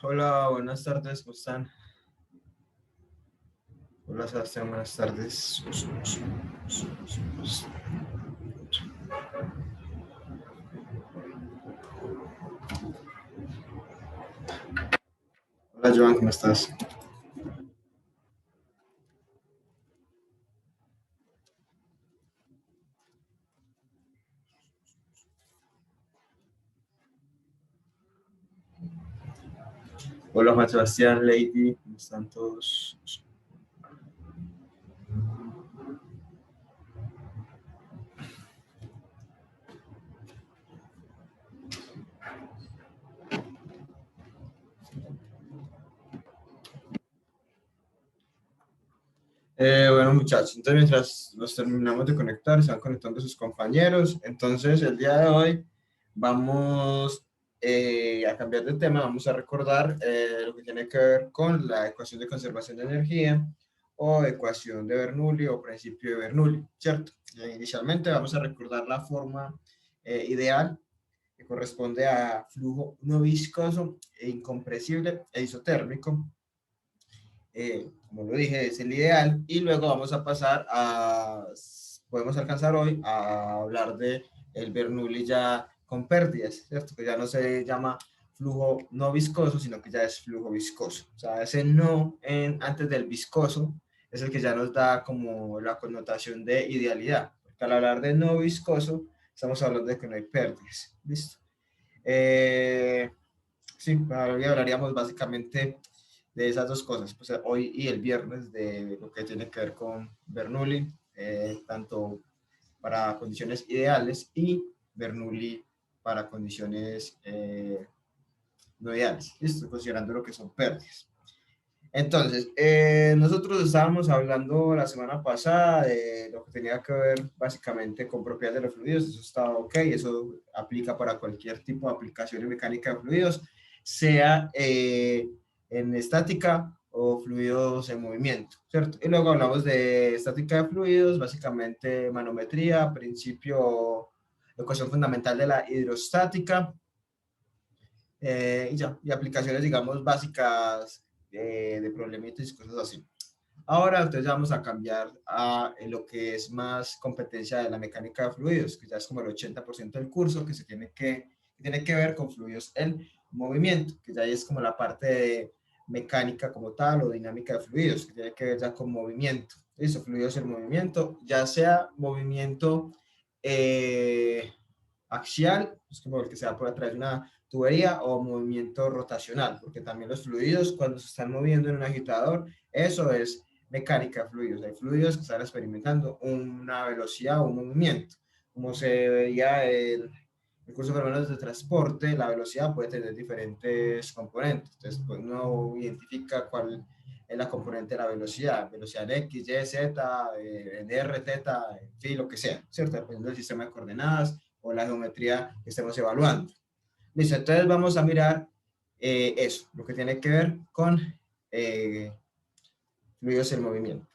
Hola, buenas tardes, ¿cómo están? Hola, Sebastián, buenas tardes. Hola, Joan, ¿cómo estás? Hola, Juan Sebastián, Lady, ¿cómo están todos? Bueno, muchachos, entonces mientras nos terminamos de conectar, se van conectando sus compañeros. Entonces, el día de hoy vamos a cambiar de tema, vamos a recordar lo que tiene que ver con la ecuación de conservación de energía o ecuación de Bernoulli o principio de Bernoulli, ¿cierto? Inicialmente vamos a recordar la forma ideal que corresponde a flujo no viscoso e incompresible e isotérmico. Como lo dije, es el ideal, y luego vamos a pasar a, podemos alcanzar hoy a hablar de el Bernoulli ya con pérdidas, ¿cierto? Que ya no se llama flujo no viscoso, sino que ya es flujo viscoso. O sea, ese no antes del viscoso es el que ya nos da como la connotación de idealidad. Porque al hablar de no viscoso, estamos hablando de que no hay pérdidas. ¿Listo? Eh, sí, hoy hablaríamos básicamente de esas dos cosas, pues hoy y el viernes, de lo que tiene que ver con Bernoulli, tanto para condiciones ideales y Bernoulli para condiciones no ideales, ¿listo? Considerando lo que son pérdidas. Entonces, nosotros estábamos hablando la semana pasada de lo que tenía que ver básicamente con propiedades de los fluidos. Eso estaba ok, eso aplica para cualquier tipo de aplicación en mecánica de fluidos, sea en estática o fluidos en movimiento, ¿cierto? Y luego hablamos de estática de fluidos, básicamente manometría, principio, ecuación fundamental de la hidrostática, y ya, y aplicaciones, digamos, básicas de problemitas y cosas así. Ahora, entonces vamos a cambiar a lo que es más competencia de la mecánica de fluidos, que ya es como el 80% del curso, que tiene que ver con fluidos en movimiento, que ya es como la parte de mecánica como tal o dinámica de fluidos, que tiene que ver ya con movimiento. Eso, fluidos en movimiento, ya sea movimiento axial, es como el que se da por a través de una tubería, o movimiento rotacional, porque también los fluidos cuando se están moviendo en un agitador, eso es mecánica de fluidos. Hay fluidos que están experimentando una velocidad o un movimiento. Como se veía en el curso de fenómenos de transporte, la velocidad puede tener diferentes componentes. Entonces, pues uno identifica cuál es la componente de la velocidad en X, Y, Z, en R, Theta, en fin, lo que sea, ¿cierto? Dependiendo del sistema de coordenadas o la geometría que estemos evaluando. Listo, entonces vamos a mirar eso, lo que tiene que ver con fluidos en movimiento.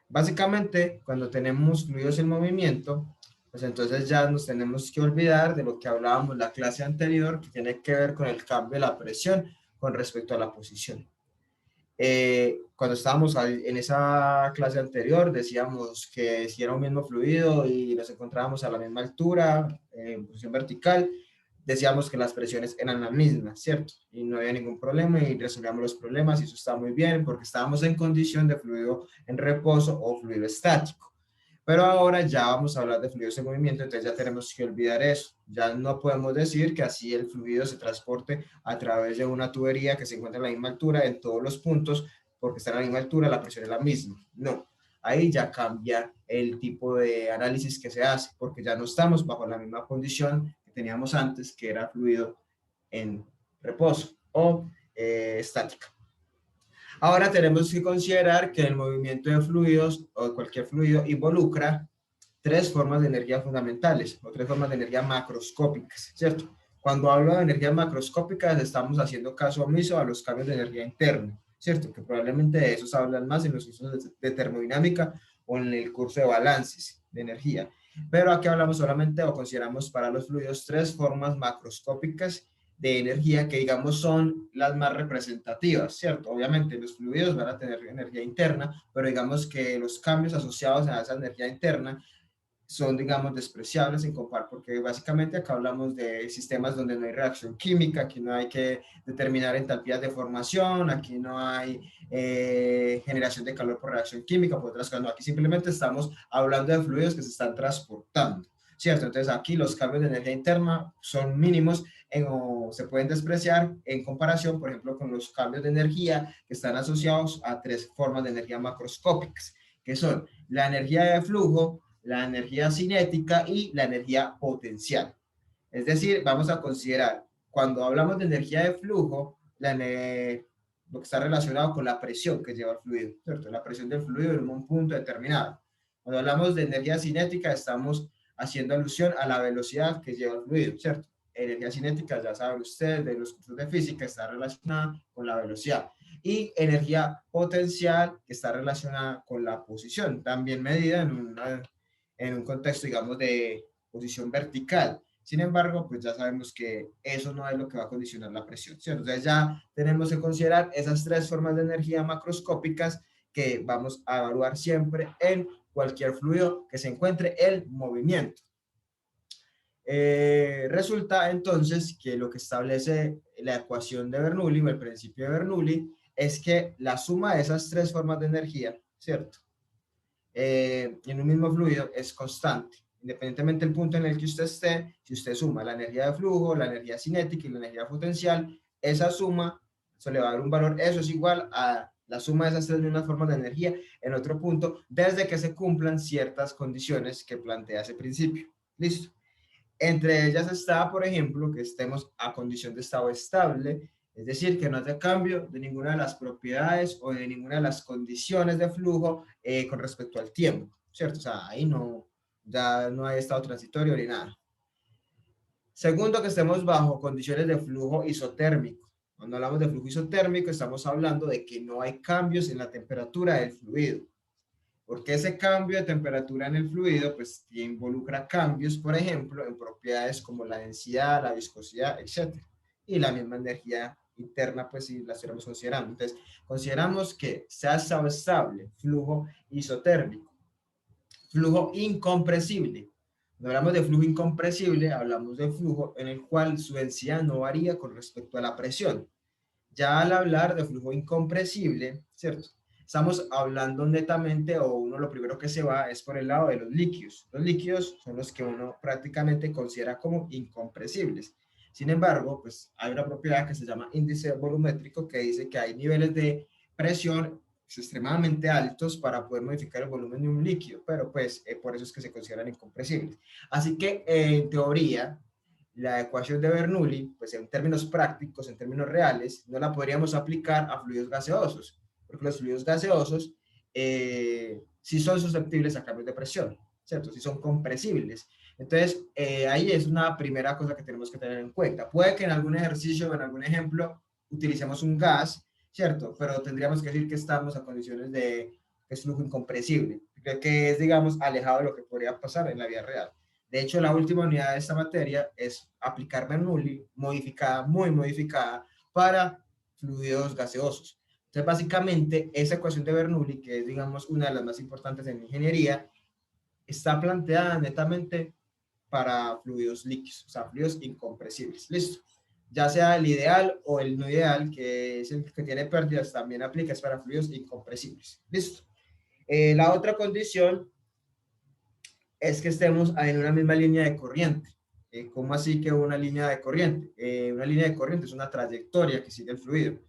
Básicamente, cuando tenemos fluidos en movimiento, pues entonces ya nos tenemos que olvidar de lo que hablábamos la clase anterior, que tiene que ver con el cambio de la presión con respecto a la posición. Cuando estábamos en esa clase anterior, decíamos que si era un mismo fluido y nos encontrábamos a la misma altura, en posición vertical, decíamos que las presiones eran las mismas, ¿cierto? Y no había ningún problema y resolvíamos los problemas, y eso estaba muy bien porque estábamos en condición de fluido en reposo o fluido estático. Pero ahora ya vamos a hablar de fluidos en movimiento, entonces ya tenemos que olvidar eso. Ya no podemos decir que así el fluido se transporte a través de una tubería que se encuentra a la misma altura en todos los puntos, porque está a la misma altura, la presión es la misma. No, ahí ya cambia el tipo de análisis que se hace, porque ya no estamos bajo la misma condición que teníamos antes, que era fluido en reposo o estática. Ahora tenemos que considerar que el movimiento de fluidos o de cualquier fluido involucra tres formas de energía fundamentales o tres formas de energía macroscópicas, ¿cierto? Cuando hablo de energías macroscópicas estamos haciendo caso omiso a los cambios de energía interna, ¿cierto? Que probablemente de esos hablan más en los cursos de termodinámica o en el curso de balances de energía. Pero aquí hablamos solamente o consideramos para los fluidos tres formas macroscópicas de energía que digamos son las más representativas, ¿cierto? Obviamente los fluidos van a tener energía interna, pero digamos que los cambios asociados a esa energía interna son, digamos, despreciables en comparar, porque básicamente acá hablamos de sistemas donde no hay reacción química, aquí no hay que determinar entalpías de formación, aquí no hay generación de calor por reacción química, por otras cosas, no, aquí simplemente estamos hablando de fluidos que se están transportando, ¿cierto? Entonces aquí los cambios de energía interna son mínimos o se pueden despreciar en comparación, por ejemplo, con los cambios de energía que están asociados a tres formas de energía macroscópicas, que son la energía de flujo, la energía cinética y la energía potencial. Es decir, vamos a considerar, cuando hablamos de energía de flujo, lo que está relacionado con la presión que lleva el fluido, ¿cierto? La presión del fluido en un punto determinado. Cuando hablamos de energía cinética, estamos haciendo alusión a la velocidad que lleva el fluido, ¿cierto? Energía cinética, ya saben ustedes, de los cursos de física, está relacionada con la velocidad. Y energía potencial, que está relacionada con la posición, también medida en un contexto, digamos, de posición vertical. Sin embargo, pues ya sabemos que eso no es lo que va a condicionar la presión, ¿cierto? Entonces ya tenemos que considerar esas tres formas de energía macroscópicas que vamos a evaluar siempre en cualquier fluido que se encuentre en movimiento. Resulta entonces que lo que establece la ecuación de Bernoulli o el principio de Bernoulli es que la suma de esas tres formas de energía, ¿cierto? En un mismo fluido es constante. Independientemente del punto en el que usted esté, si usted suma la energía de flujo, la energía cinética y la energía potencial, esa suma, eso le va a dar un valor, eso es igual a la suma de esas tres mismas formas de energía en otro punto, desde que se cumplan ciertas condiciones que plantea ese principio. Listo. Entre ellas está, por ejemplo, que estemos a condición de estado estable, es decir, que no haya cambio de ninguna de las propiedades o de ninguna de las condiciones de flujo con respecto al tiempo, ¿cierto? O sea, ahí no, ya no hay estado transitorio ni nada. Segundo, que estemos bajo condiciones de flujo isotérmico. Cuando hablamos de flujo isotérmico, estamos hablando de que no hay cambios en la temperatura del fluido. Porque ese cambio de temperatura en el fluido, pues involucra cambios, por ejemplo, en propiedades como la densidad, la viscosidad, etc. Y la misma energía interna, pues si la estuviéramos considerando. Entonces, consideramos que sea estable, flujo isotérmico, flujo incompresible. Cuando hablamos de flujo incompresible, hablamos de flujo en el cual su densidad no varía con respecto a la presión. Ya al hablar de flujo incompresible, ¿cierto? Estamos hablando netamente, o uno lo primero que se va es por el lado de los líquidos. Los líquidos son los que uno prácticamente considera como incompresibles. Sin embargo, pues hay una propiedad que se llama índice volumétrico que dice que hay niveles de presión extremadamente altos para poder modificar el volumen de un líquido, pero pues por eso es que se consideran incompresibles. Así que en teoría, la ecuación de Bernoulli, pues en términos prácticos, en términos reales, no la podríamos aplicar a fluidos gaseosos, porque los fluidos gaseosos sí son susceptibles a cambios de presión, ¿cierto? Sí son compresibles. Entonces, ahí es una primera cosa que tenemos que tener en cuenta. Puede que en algún ejercicio o en algún ejemplo utilicemos un gas, ¿cierto? Pero tendríamos que decir que estamos a condiciones de que es flujo incompresible, que es, digamos, alejado de lo que podría pasar en la vida real. De hecho, la última unidad de esta materia es aplicar Bernoulli, modificada, muy modificada, para fluidos gaseosos. Entonces, básicamente, esa ecuación de Bernoulli, que es, digamos, una de las más importantes en ingeniería, está planteada netamente para fluidos líquidos, o sea, fluidos incompresibles. Listo. Ya sea el ideal o el no ideal, que es el que tiene pérdidas, también aplica, es para fluidos incompresibles. Listo. La otra condición es que estemos en una misma línea de corriente. ¿Cómo así que una línea de corriente? Una línea de corriente es una trayectoria que sigue el fluido.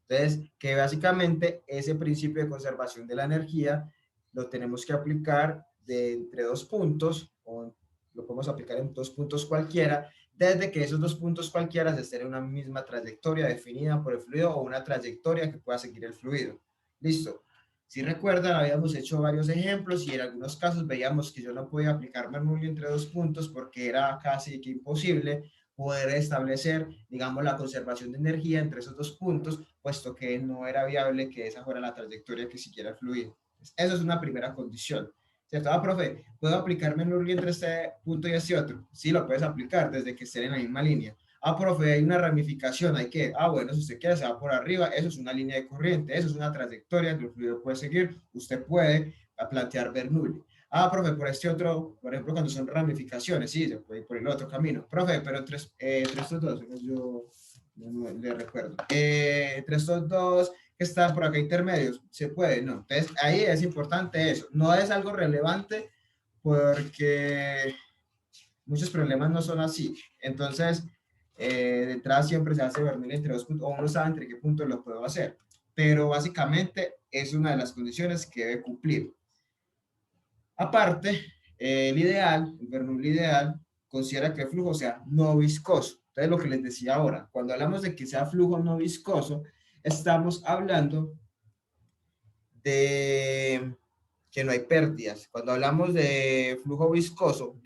Entonces, que básicamente ese principio de conservación de la energía lo tenemos que aplicar de entre dos puntos, o lo podemos aplicar en dos puntos cualquiera, desde que esos dos puntos cualquiera se estén en una misma trayectoria definida por el fluido o una trayectoria que pueda seguir el fluido. Listo. Si recuerdan, habíamos hecho varios ejemplos y en algunos casos veíamos que yo no podía aplicar Bernoulli entre dos puntos porque era casi que imposible poder establecer, digamos, la conservación de energía entre esos dos puntos, puesto que no era viable que esa fuera la trayectoria que siguiera el fluido. Entonces, eso es una primera condición, ¿cierto? Ah, profe, ¿puedo aplicar Bernoulli entre este punto y este otro? Sí, lo puedes aplicar desde que estén en la misma línea. Ah, profe, hay una ramificación, hay que, bueno, si usted quiere se va por arriba, eso es una línea de corriente, eso es una trayectoria que el fluido puede seguir, usted puede plantear Bernoulli. Ah, profe, por este otro, por ejemplo, cuando son ramificaciones, sí, se puede ir por el otro camino. Profe, pero entre estos dos, yo no le recuerdo. Entre estos dos que están por acá intermedios, se puede, ¿no? Entonces, ahí es importante eso. No es algo relevante porque muchos problemas no son así. Entonces, de entrada siempre se hace Bernoulli entre dos puntos, o uno sabe entre qué puntos lo puedo hacer. Pero básicamente es una de las condiciones que debe cumplir. Aparte, el Bernoulli ideal, considera que el flujo sea no viscoso. Entonces, lo que les decía ahora, cuando hablamos de que sea flujo no viscoso, estamos hablando de que no hay pérdidas. Cuando hablamos de flujo viscoso,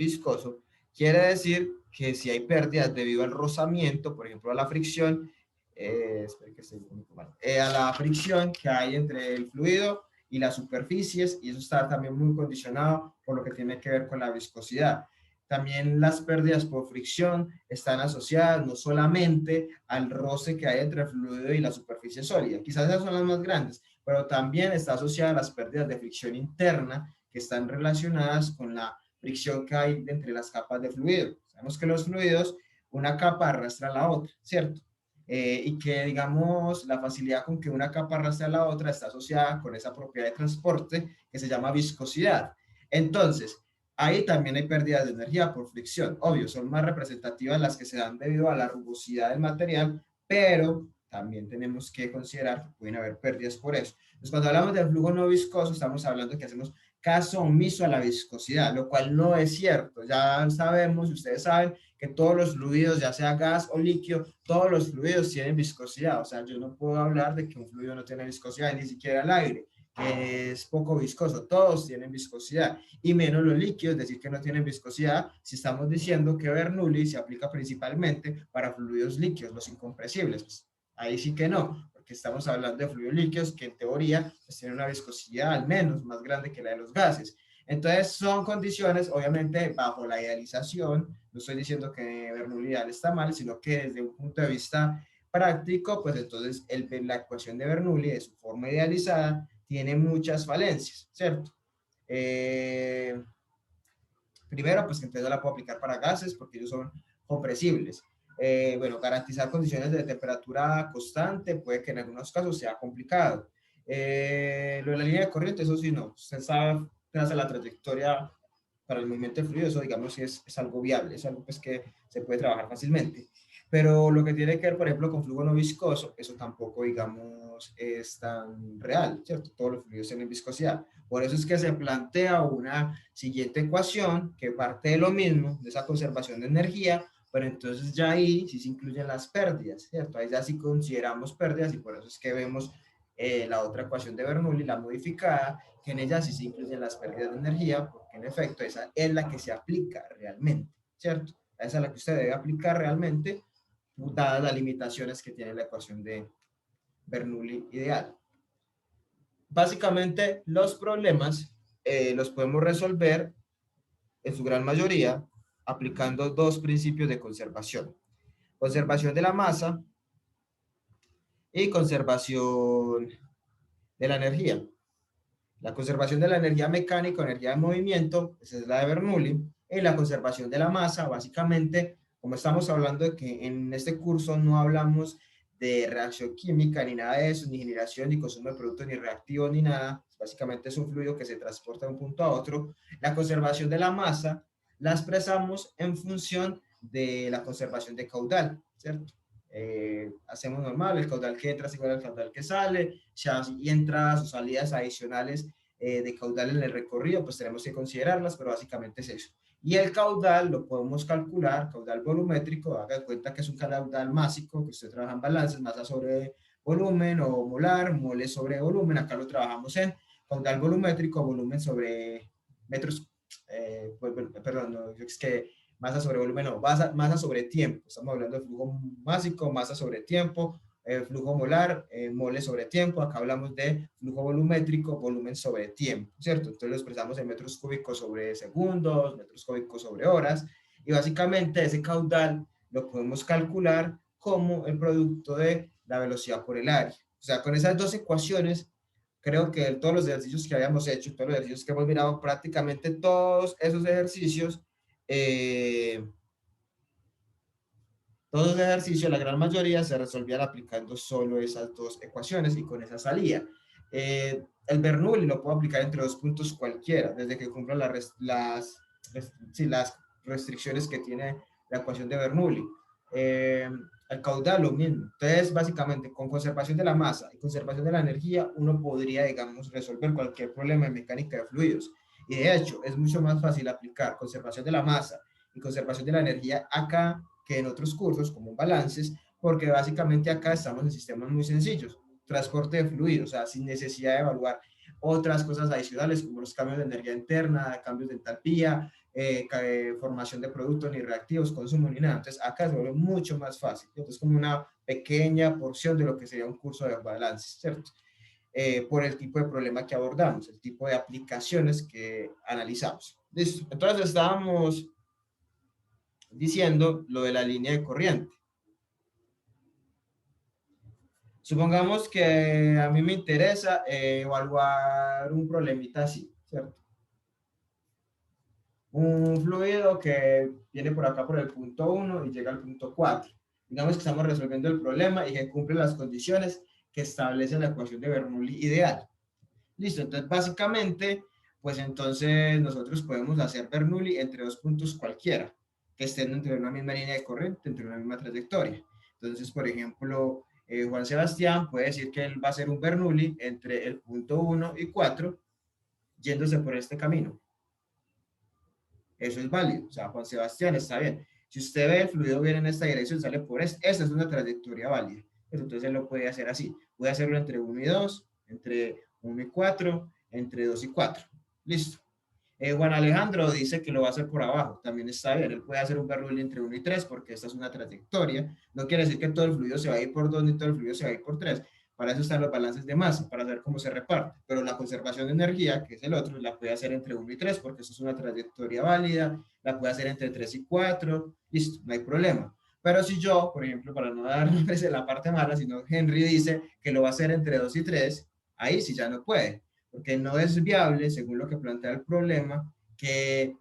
quiere decir que si hay pérdidas debido al rozamiento, por ejemplo, a la fricción, a la fricción que hay entre el fluido y las superficies, y eso está también muy condicionado por lo que tiene que ver con la viscosidad. También las pérdidas por fricción están asociadas no solamente al roce que hay entre el fluido y la superficie sólida, quizás esas son las más grandes, pero también está asociada a las pérdidas de fricción interna que están relacionadas con la fricción que hay entre las capas de fluido. Sabemos que los fluidos, una capa arrastra a la otra, ¿cierto? Y que, digamos, la facilidad con que una capa arrastra a la otra está asociada con esa propiedad de transporte que se llama viscosidad. Entonces, ahí también hay pérdidas de energía por fricción. Obvio, son más representativas las que se dan debido a la rugosidad del material, pero también tenemos que considerar que pueden haber pérdidas por eso. Entonces, cuando hablamos del flujo no viscoso, estamos hablando de que hacemos caso omiso a la viscosidad, lo cual no es cierto. Ya sabemos, ustedes saben, que todos los fluidos, ya sea gas o líquido, todos los fluidos tienen viscosidad. O sea, yo no puedo hablar de que un fluido no tiene viscosidad, ni siquiera el aire, que es poco viscoso. Todos tienen viscosidad, y menos los líquidos, decir que no tienen viscosidad, si estamos diciendo que Bernoulli se aplica principalmente para fluidos líquidos, los incompresibles. Pues, ahí sí que no, porque estamos hablando de fluidos líquidos que en teoría pues, tienen una viscosidad al menos más grande que la de los gases. Entonces son condiciones, obviamente, bajo la idealización. No estoy diciendo que Bernoulli ideal está mal, sino que desde un punto de vista práctico, pues entonces la ecuación de Bernoulli, de su forma idealizada, tiene muchas falencias, ¿cierto? Primero, pues que entonces la puedo aplicar para gases porque ellos son compresibles. Bueno, garantizar condiciones de temperatura constante puede que en algunos casos sea complicado. Lo de la línea de corriente, eso sí, no. Usted sabe, traza la trayectoria para el movimiento de fluido, eso digamos sí es algo viable, es algo pues que se puede trabajar fácilmente. Pero lo que tiene que ver, por ejemplo, con flujo no viscoso, eso tampoco, digamos, es tan real, ¿cierto? Todos los fluidos tienen viscosidad. Por eso es que se plantea una siguiente ecuación que parte de lo mismo, de esa conservación de energía, pero entonces ya ahí sí se incluyen las pérdidas, ¿cierto? Ahí ya sí consideramos pérdidas y por eso es que vemos la otra ecuación de Bernoulli, la modificada, que en ella sí se incluyen las pérdidas de energía, porque en efecto esa es la que se aplica realmente, ¿cierto? Esa es la que usted debe aplicar realmente, dadas las limitaciones que tiene la ecuación de Bernoulli ideal. Básicamente, los problemas los podemos resolver en su gran mayoría aplicando dos principios de conservación. Conservación de la masa y conservación de la energía. La conservación de la energía mecánica o energía de movimiento, esa es la de Bernoulli, y la conservación de la masa, básicamente, como estamos hablando de que en este curso no hablamos de reacción química ni nada de eso, ni generación, ni consumo de productos, ni reactivos, ni nada, básicamente es un fluido que se transporta de un punto a otro. La conservación de la masa la expresamos en función de la conservación de caudal, ¿cierto? Hacemos normal, el caudal que entra es igual al caudal que sale, si hay entradas o salidas adicionales de caudal en el recorrido, pues tenemos que considerarlas, pero básicamente es eso. Y el caudal lo podemos calcular, caudal volumétrico, haga de cuenta que es un caudal másico, que usted trabaja en balances, masa sobre volumen o molar, mole sobre volumen, acá lo trabajamos en caudal volumétrico, volumen sobre metros, perdón, no, es que masa sobre volumen, no, masa sobre tiempo. Estamos hablando de flujo másico, masa sobre tiempo, flujo molar, mole sobre tiempo. Acá hablamos de flujo volumétrico, volumen sobre tiempo, ¿cierto? Entonces lo expresamos en metros cúbicos sobre segundos, metros cúbicos sobre horas, y básicamente ese caudal lo podemos calcular como el producto de la velocidad por el área. O sea, con esas dos ecuaciones, creo que todos los ejercicios que habíamos hecho, todos los ejercicios que hemos mirado, prácticamente todos esos ejercicios, eh, todos los ejercicios, la gran mayoría, se resolvían aplicando solo esas dos ecuaciones y con esa salida. El Bernoulli lo puedo aplicar entre dos puntos cualquiera, desde que cumpla las restricciones que tiene la ecuación de Bernoulli. El caudal, lo mismo. Entonces, básicamente, con conservación de la masa y conservación de la energía, uno podría, digamos, resolver cualquier problema en mecánica de fluidos. Y de hecho, es mucho más fácil aplicar conservación de la masa y conservación de la energía acá que en otros cursos, como balances, porque básicamente acá estamos en sistemas muy sencillos. Transporte de fluidos, o sea, sin necesidad de evaluar otras cosas adicionales como los cambios de energía interna, cambios de entalpía, formación de productos ni reactivos, consumo ni nada. Entonces acá se vuelve mucho más fácil. Entonces como una pequeña porción de lo que sería un curso de balances, ¿cierto? Por el tipo de problema que abordamos, el tipo de aplicaciones que analizamos. Listo. Entonces estábamos diciendo lo de la línea de corriente. Supongamos que a mí me interesa evaluar un problemita así, ¿cierto? Un fluido que viene por acá por el punto 1 y llega al punto 4. Digamos que estamos resolviendo el problema y que cumple las condiciones que establece la ecuación de Bernoulli ideal. Listo, entonces básicamente, pues entonces nosotros podemos hacer Bernoulli entre dos puntos cualquiera, que estén entre una misma línea de corriente, entre una misma trayectoria. Entonces, por ejemplo, Juan Sebastián puede decir que él va a hacer un Bernoulli entre el punto 1 y 4, yéndose por este camino. Eso es válido, o sea, Juan Sebastián está bien. Si usted ve el fluido viene en esta dirección, sale por esta, esa es una trayectoria válida. Entonces él lo puede hacer así. Puede hacerlo entre 1 y 2, entre 1 y 4, entre 2 y 4. Listo. Juan Alejandro dice que lo va a hacer por abajo, también está bien, él puede hacer un Bernoulli entre 1 y 3 porque esta es una trayectoria, no quiere decir que todo el fluido se va a ir por 2 ni todo el fluido se va a ir por 3, para eso están los balances de masa, para saber cómo se reparte, pero la conservación de energía, que es el otro, la puede hacer entre 1 y 3 porque eso es una trayectoria válida, la puede hacer entre 3 y 4, listo, no hay problema. Pero si yo, por ejemplo, para no dar nombres en la parte mala, sino Henry dice que lo va a hacer entre 2 y 3, ahí sí ya no puede, porque no es viable, según lo que plantea el problema, que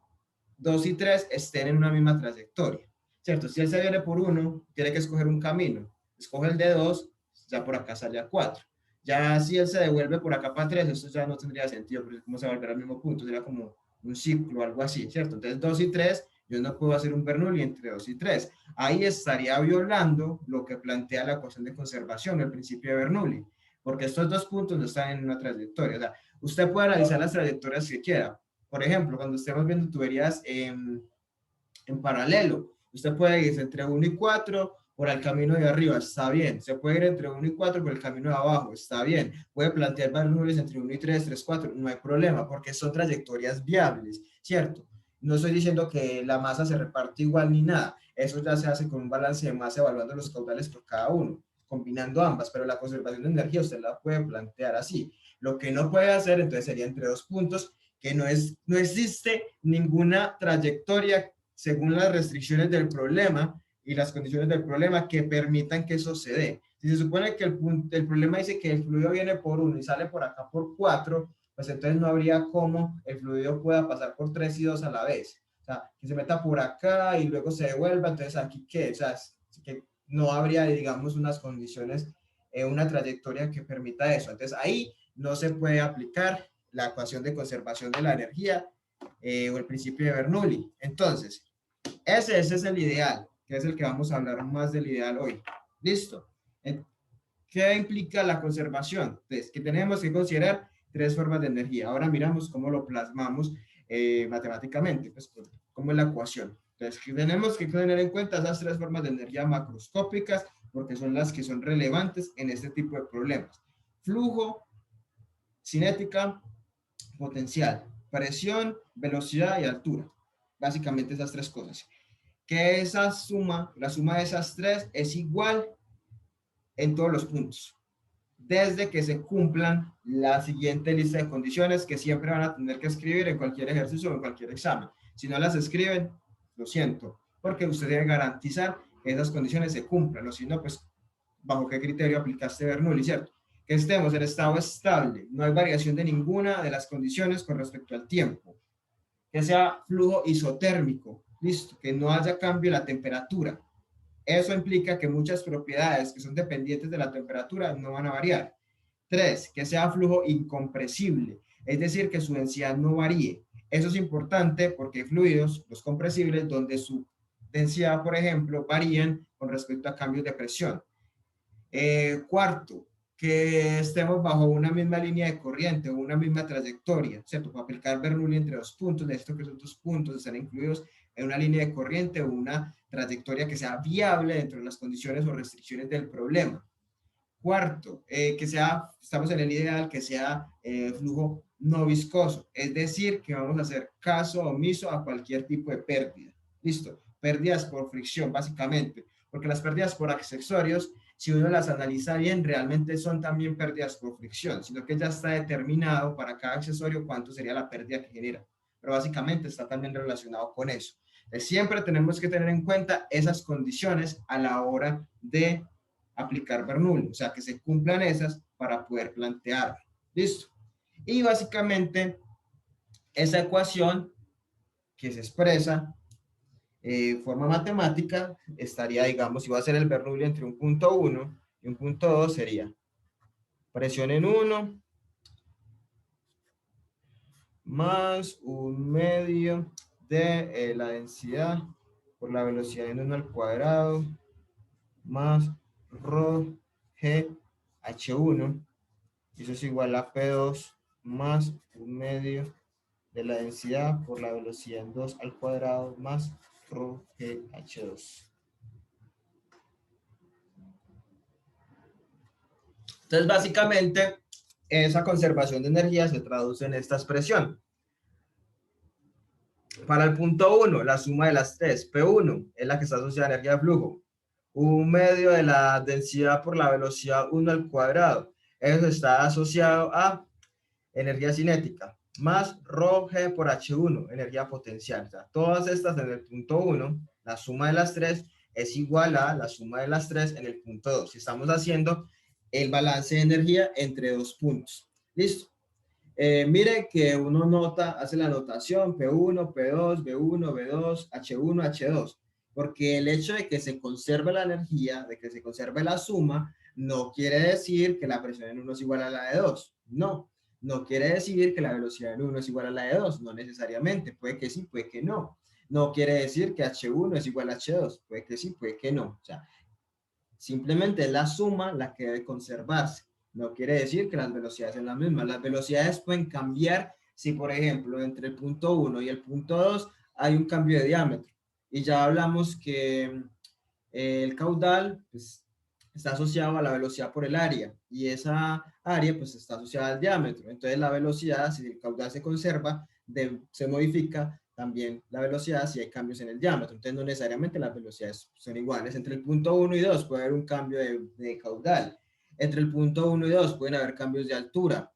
2 y 3 estén en una misma trayectoria, ¿cierto? Si él se viene por 1, tiene que escoger un camino, escoge el de 2, ya por acá sale a 4. Ya si él se devuelve por acá para 3, eso ya no tendría sentido, porque como se va a volver al mismo punto, sería como un ciclo o algo así, ¿cierto? Entonces 2 y 3, yo no puedo hacer un Bernoulli entre 2 y 3. Ahí estaría violando lo que plantea la ecuación de conservación, el principio de Bernoulli, porque estos dos puntos no están en una trayectoria. O sea, usted puede analizar las trayectorias que quiera. Por ejemplo, cuando estemos viendo tuberías en paralelo, usted puede ir entre 1 y 4 por el camino de arriba, está bien. Se puede ir entre 1 y 4 por el camino de abajo, está bien. Puede plantear Bernoullis entre 1 y 3, 3, 4, no hay problema, porque son trayectorias viables, ¿cierto? No estoy diciendo que la masa se reparte igual ni nada. Eso ya se hace con un balance de masa evaluando los caudales por cada uno, combinando ambas, pero la conservación de energía usted la puede plantear así. Lo que no puede hacer entonces sería entre dos puntos, que no existe ninguna trayectoria según las restricciones del problema y las condiciones del problema que permitan que eso se dé. Si se supone que el problema dice que el fluido viene por 1 y sale por acá por 4, pues entonces no habría cómo el fluido pueda pasar por 3 y 2 a la vez. O sea, que se meta por acá y luego se devuelva, entonces aquí qué, o sea, que no habría, digamos, unas condiciones, una trayectoria que permita eso. Entonces ahí no se puede aplicar la ecuación de conservación de la energía o el principio de Bernoulli. Entonces, ese es el ideal, que es el que vamos a hablar más del ideal hoy. ¿Listo? ¿Qué implica la conservación? Pues que tenemos que considerar tres formas de energía. Ahora miramos cómo lo plasmamos matemáticamente, pues cómo es la ecuación. Entonces, que tenemos que tener en cuenta esas tres formas de energía macroscópicas, porque son las que son relevantes en este tipo de problemas. Flujo, cinética, potencial, presión, velocidad y altura. Básicamente esas tres cosas. Que esa suma, la suma de esas tres es igual en todos los puntos, desde que se cumplan la siguiente lista de condiciones que siempre van a tener que escribir en cualquier ejercicio o en cualquier examen. Si no las escriben, lo siento, porque usted debe garantizar que esas condiciones se cumplan, o si no, pues, ¿bajo qué criterio aplicaste Bernoulli, cierto? Que estemos en estado estable, no hay variación de ninguna de las condiciones con respecto al tiempo, que sea flujo isotérmico, listo, que no haya cambio en la temperatura. Eso implica que muchas propiedades que son dependientes de la temperatura no van a variar. 3, que sea flujo incompresible, es decir, que su densidad no varíe. Eso es importante porque hay fluidos, los compresibles, donde su densidad, por ejemplo, varían con respecto a cambios de presión. Cuarto, que estemos bajo una misma línea de corriente o una misma trayectoria, ¿cierto? Para aplicar Bernoulli entre dos puntos, necesito que esos dos puntos estén incluidos en una línea de corriente o una trayectoria que sea viable dentro de las condiciones o restricciones del problema. Cuarto, que sea, estamos en el ideal, que sea flujo no viscoso, es decir, que vamos a hacer caso omiso a cualquier tipo de pérdida. Listo, pérdidas por fricción, básicamente, porque las pérdidas por accesorios, si uno las analiza bien, realmente son también pérdidas por fricción, sino que ya está determinado para cada accesorio cuánto sería la pérdida que genera. Pero básicamente está también relacionado con eso. Siempre tenemos que tener en cuenta esas condiciones a la hora de aplicar Bernoulli, o sea, que se cumplan esas para poder plantear. ¿Listo? Y básicamente esa ecuación que se expresa forma matemática estaría, digamos, si va a ser el Bernoulli entre un punto 1 y un punto 2 sería presión en 1 más un medio de la densidad por la velocidad en 1 al cuadrado más rho g h1, y eso es igual a P2 más un medio de la densidad por la velocidad en 2 al cuadrado más rho g h2. Entonces, básicamente, esa conservación de energía se traduce en esta expresión. Para el punto 1, la suma de las tres, P1 es la que está asociada a energía de flujo. Un medio de la densidad por la velocidad 1 al cuadrado. Eso está asociado a energía cinética, más rho g por H1, energía potencial. O sea, todas estas en el punto 1, la suma de las tres es igual a la suma de las tres en el punto 2. Si estamos haciendo el balance de energía entre dos puntos. ¿Listo? Mire que uno nota, hace la notación P1, P2, B1, B2, H1, H2, porque el hecho de que se conserve la energía, de que se conserve la suma, no quiere decir que la presión en 1 es igual a la de 2. No, no quiere decir que la velocidad en 1 es igual a la de 2, no necesariamente, puede que sí, puede que no. No quiere decir que H1 es igual a H2, puede que sí, puede que no. O sea, simplemente es la suma la que debe conservarse. No quiere decir que las velocidades sean las mismas. Las velocidades pueden cambiar si, por ejemplo, entre el punto 1 y el punto 2 hay un cambio de diámetro. Y ya hablamos que el caudal pues, está asociado a la velocidad por el área y esa área pues está asociada al diámetro. Entonces la velocidad, si el caudal se conserva, se modifica también la velocidad si hay cambios en el diámetro. Entonces no necesariamente las velocidades son iguales. Entre el punto 1 y 2 puede haber un cambio de caudal. Entre el punto 1 y 2 pueden haber cambios de altura.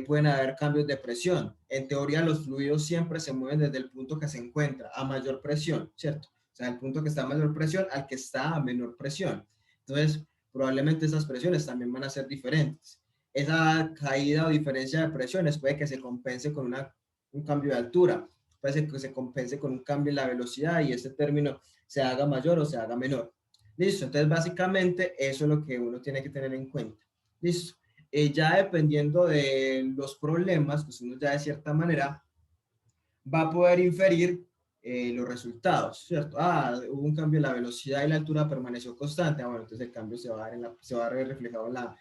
Pueden haber cambios de presión. En teoría los fluidos siempre se mueven desde el punto que se encuentra a mayor presión, ¿cierto? O sea, el punto que está a mayor presión al que está a menor presión. Entonces, probablemente esas presiones también van a ser diferentes. Esa caída o diferencia de presiones puede que se compense con un cambio de altura, puede ser que se compense con un cambio en la velocidad y este término se haga mayor o se haga menor. Listo, entonces básicamente eso es lo que uno tiene que tener en cuenta. Listo. Ya dependiendo de los problemas, pues uno ya de cierta manera va a poder inferir los resultados, ¿cierto? Hubo un cambio en la velocidad y la altura permaneció constante. Bueno, entonces el cambio se va a, se va a ver reflejado en la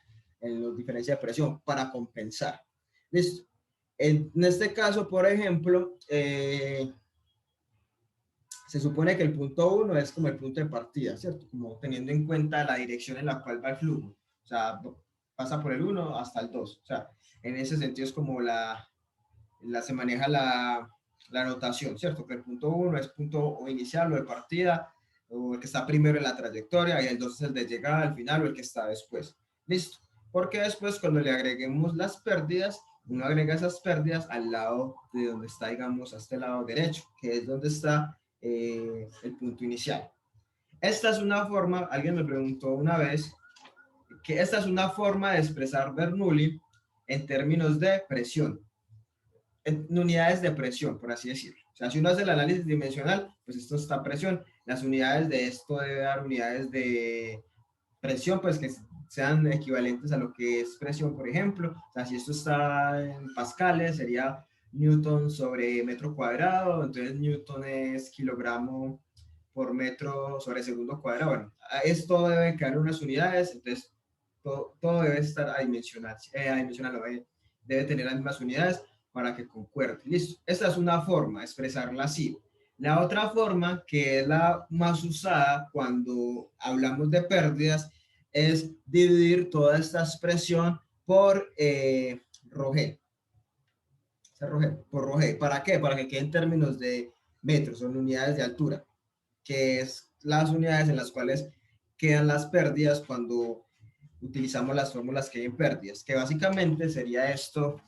diferencia de presión para compensar. ¿Listo? En este caso, por ejemplo, se supone que el punto 1 es como el punto de partida, ¿cierto? Como teniendo en cuenta la dirección en la cual va el flujo. O sea, pasa por el 1 hasta el 2. O sea, en ese sentido es como se maneja la notación, ¿cierto? Que el punto 1 es punto inicial o de partida, o el que está primero en la trayectoria, y el 2 es el de llegada al final o el que está después. Listo. Porque después cuando le agreguemos las pérdidas, uno agrega esas pérdidas al lado de donde está, digamos, a este lado derecho, que es donde está el punto inicial. Esta es una forma, alguien me preguntó una vez, que esta es una forma de expresar Bernoulli en términos de presión, en unidades de presión, por así decirlo. O sea, si uno hace el análisis dimensional, pues esto está presión. Las unidades de esto debe dar unidades de presión, pues que sean equivalentes a lo que es presión, por ejemplo. O sea, si esto está en pascales, sería Newton sobre metro cuadrado, entonces Newton es kilogramo por metro sobre segundo cuadrado. Bueno, esto debe quedar en unas unidades, entonces todo debe estar adimensional, debe tener las mismas unidades para que concuerde. Listo. Esta es una forma, expresarla así. La otra forma, que es la más usada cuando hablamos de pérdidas, es dividir toda esta expresión por Rho-g. Por Rho-g. ¿Para qué? Para que quede en términos de metros, son unidades de altura, que es las unidades en las cuales quedan las pérdidas cuando utilizamos las fórmulas que hay en pérdidas, que básicamente sería esto,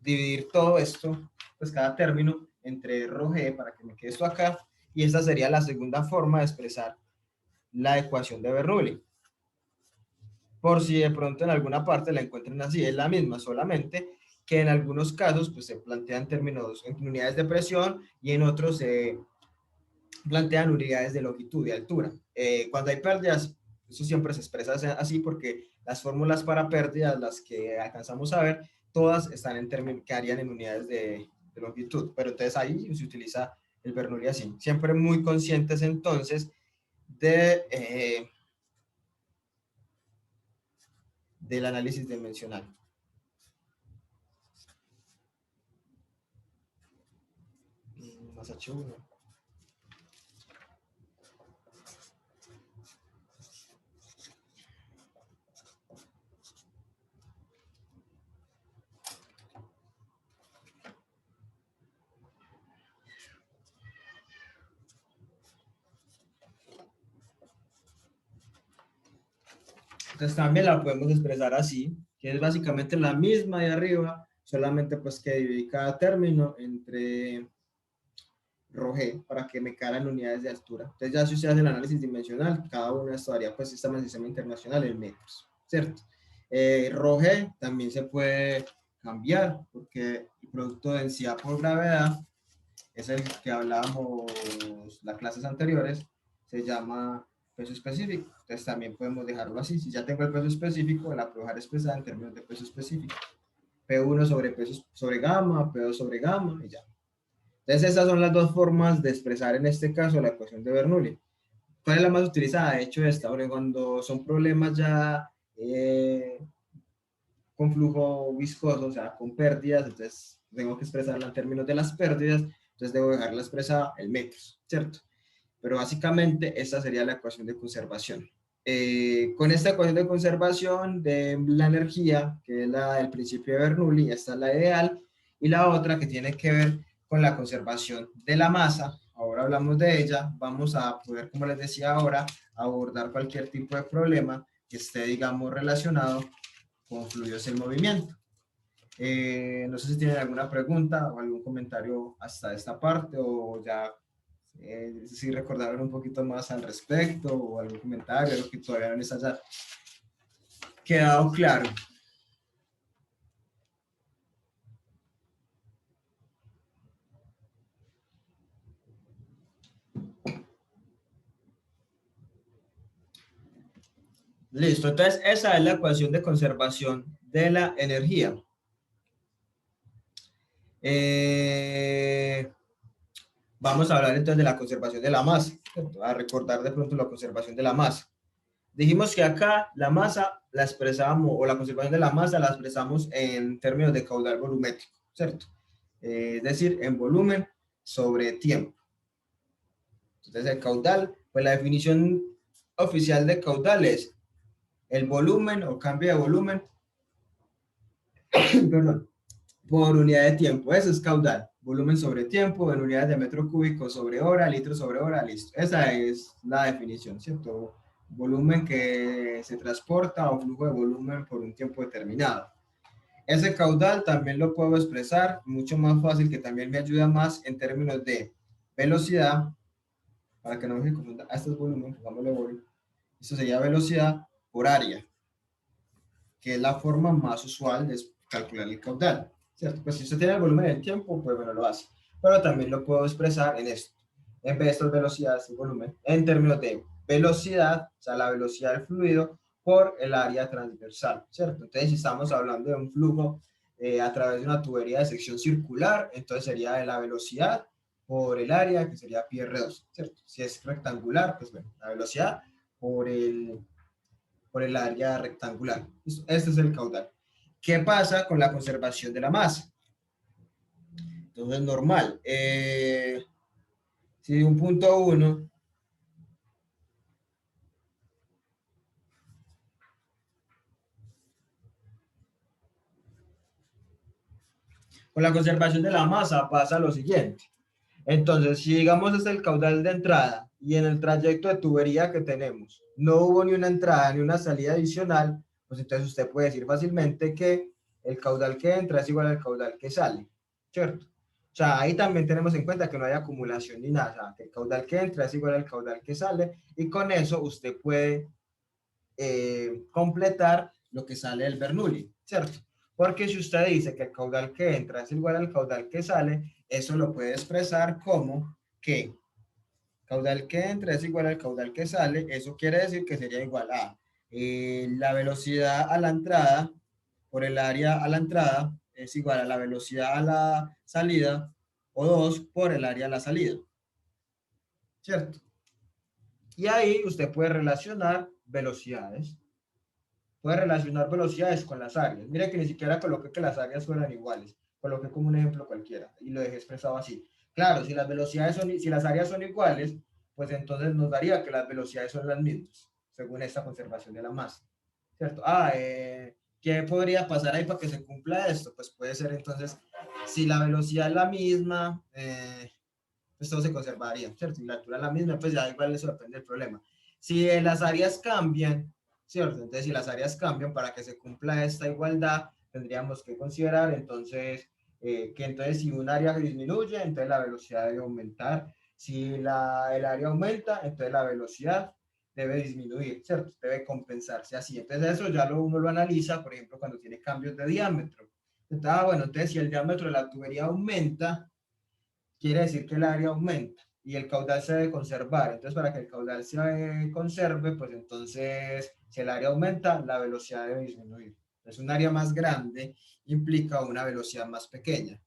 dividir todo esto, pues cada término entre Rho-g para que me quede esto acá, y esta sería la segunda forma de expresar la ecuación de Bernoulli. Por si de pronto en alguna parte la encuentren así, es la misma, solamente que en algunos casos pues se plantean términos en unidades de presión y en otros se plantean unidades de longitud y altura. Cuando hay pérdidas, eso siempre se expresa así porque las fórmulas para pérdidas, las que alcanzamos a ver, todas están en términos que harían en unidades de longitud, pero entonces ahí se utiliza el Bernoulli así. Siempre muy conscientes entonces del análisis dimensional. Más H1. Entonces también la podemos expresar así, que es básicamente la misma de arriba, solamente pues que dividí cada término entre Rho-g para que me quedaran unidades de altura. Entonces ya si usted hace el análisis dimensional, cada una de esto haría pues sistema en sistema internacional en metros, ¿cierto? Rho-g también se puede cambiar porque el producto de densidad por gravedad es el que hablábamos las clases anteriores, se llama peso específico. Entonces también podemos dejarlo así. Si ya tengo el peso específico, la puedo dejar expresada en términos de peso específico. P1 sobre peso sobre gamma, P2 sobre gamma y ya. Entonces esas son las dos formas de expresar en este caso la ecuación de Bernoulli. ¿Cuál es la más utilizada? De hecho esta, porque cuando son problemas ya con flujo viscoso, o sea, con pérdidas, entonces tengo que expresarla en términos de las pérdidas, entonces debo dejarla expresada en metros, ¿cierto? Pero básicamente esta sería la ecuación de conservación. Con esta ecuación de conservación de la energía, que es la del principio de Bernoulli, esta es la ideal, y la otra que tiene que ver con la conservación de la masa, ahora hablamos de ella, vamos a poder, como les decía ahora, abordar cualquier tipo de problema que esté, digamos, relacionado con fluidos en movimiento. No sé si tienen alguna pregunta o algún comentario hasta esta parte o ya si recordaron un poquito más al respecto o algún comentario, algo que todavía no les haya quedado claro. Listo, entonces esa es la ecuación de conservación de la energía. Vamos a hablar entonces de la conservación de la masa, a recordar de pronto la conservación de la masa. Dijimos que acá la masa la expresamos, o la conservación de la masa la expresamos en términos de caudal volumétrico, ¿cierto? Es decir, en volumen sobre tiempo. Entonces el caudal, pues la definición oficial de caudal es el volumen o cambio de volumen perdón, por unidad de tiempo. Eso es caudal, volumen sobre tiempo en unidades de metro cúbico sobre hora, litro sobre hora, listo. Esa es la definición, ¿cierto? Volumen que se transporta o flujo de volumen por un tiempo determinado. Ese caudal también lo puedo expresar mucho más fácil, que también me ayuda más en términos de velocidad, para que no me confunda. Este es volumen, pongámosle volumen. Esto sería velocidad por área, que es la forma más usual de calcular el caudal, ¿cierto? Pues si usted tiene el volumen en el tiempo, pues bueno, lo hace. Pero también lo puedo expresar en esto, en vez de estas velocidades y volumen, en términos de velocidad, o sea, la velocidad del fluido por el área transversal, ¿cierto? Entonces, si estamos hablando de un flujo a través de una tubería de sección circular, entonces sería de la velocidad por el área, que sería pi r2, ¿cierto? Si es rectangular, pues bueno, la velocidad por el área rectangular. Este es el caudal. ¿Qué pasa con la conservación de la masa? Entonces, normal. Si un punto 1 con la conservación de la masa pasa lo siguiente. Entonces, si digamos es el caudal de entrada y en el trayecto de tubería que tenemos no hubo ni una entrada ni una salida adicional, pues entonces usted puede decir fácilmente que el caudal que entra es igual al caudal que sale, ¿cierto? O sea, ahí también tenemos en cuenta que no hay acumulación ni nada, o sea, que el caudal que entra es igual al caudal que sale, y con eso usted puede completar lo que sale del Bernoulli, ¿cierto? Porque si usted dice que el caudal que entra es igual al caudal que sale, eso lo puede expresar como que caudal que entra es igual al caudal que sale. Eso quiere decir que sería igual a la velocidad a la entrada por el área a la entrada es igual a la velocidad a la salida, o 2 por el área a la salida, ¿cierto? Y ahí usted puede relacionar velocidades. Puede relacionar velocidades con las áreas. Mire que ni siquiera coloqué que las áreas fueran iguales. Coloqué como un ejemplo cualquiera y lo dejé expresado así. Claro, si las velocidades son, si las áreas son iguales, pues entonces nos daría que las velocidades son las mismas, según esta conservación de la masa, ¿cierto? ¿Qué podría pasar ahí para que se cumpla esto? Pues puede ser entonces, si la velocidad es la misma, pues todo se conservaría, ¿cierto? Y la altura es la misma, pues ya igual eso depende del problema. Si las áreas cambian, ¿cierto? Entonces, si las áreas cambian para que se cumpla esta igualdad, tendríamos que considerar entonces que entonces si un área disminuye, entonces la velocidad debe aumentar. Si el área aumenta, entonces la velocidad debe disminuir, ¿cierto? Debe compensarse así. Entonces eso ya uno lo analiza, por ejemplo, cuando tiene cambios de diámetro. Entonces, bueno, entonces si el diámetro de la tubería aumenta, quiere decir que el área aumenta y el caudal se debe conservar. Entonces, para que el caudal se conserve, pues entonces, si el área aumenta, la velocidad debe disminuir. Entonces, un área más grande implica una velocidad más pequeña.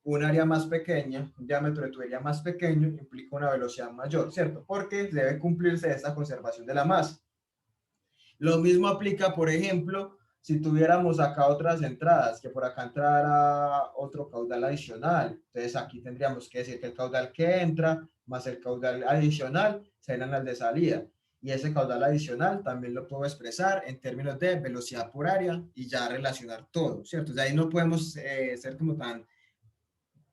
Un área más pequeña, un diámetro de tubería más pequeño, implica una velocidad mayor, ¿cierto? Porque debe cumplirse esta conservación de la masa. Lo mismo aplica, por ejemplo, si tuviéramos acá otras entradas, que por acá entrara otro caudal adicional. Entonces aquí tendríamos que decir que el caudal que entra más el caudal adicional serán las de salida. Y ese caudal adicional también lo puedo expresar en términos de velocidad por área y ya relacionar todo, ¿cierto? O sea, ahí no podemos ser como tan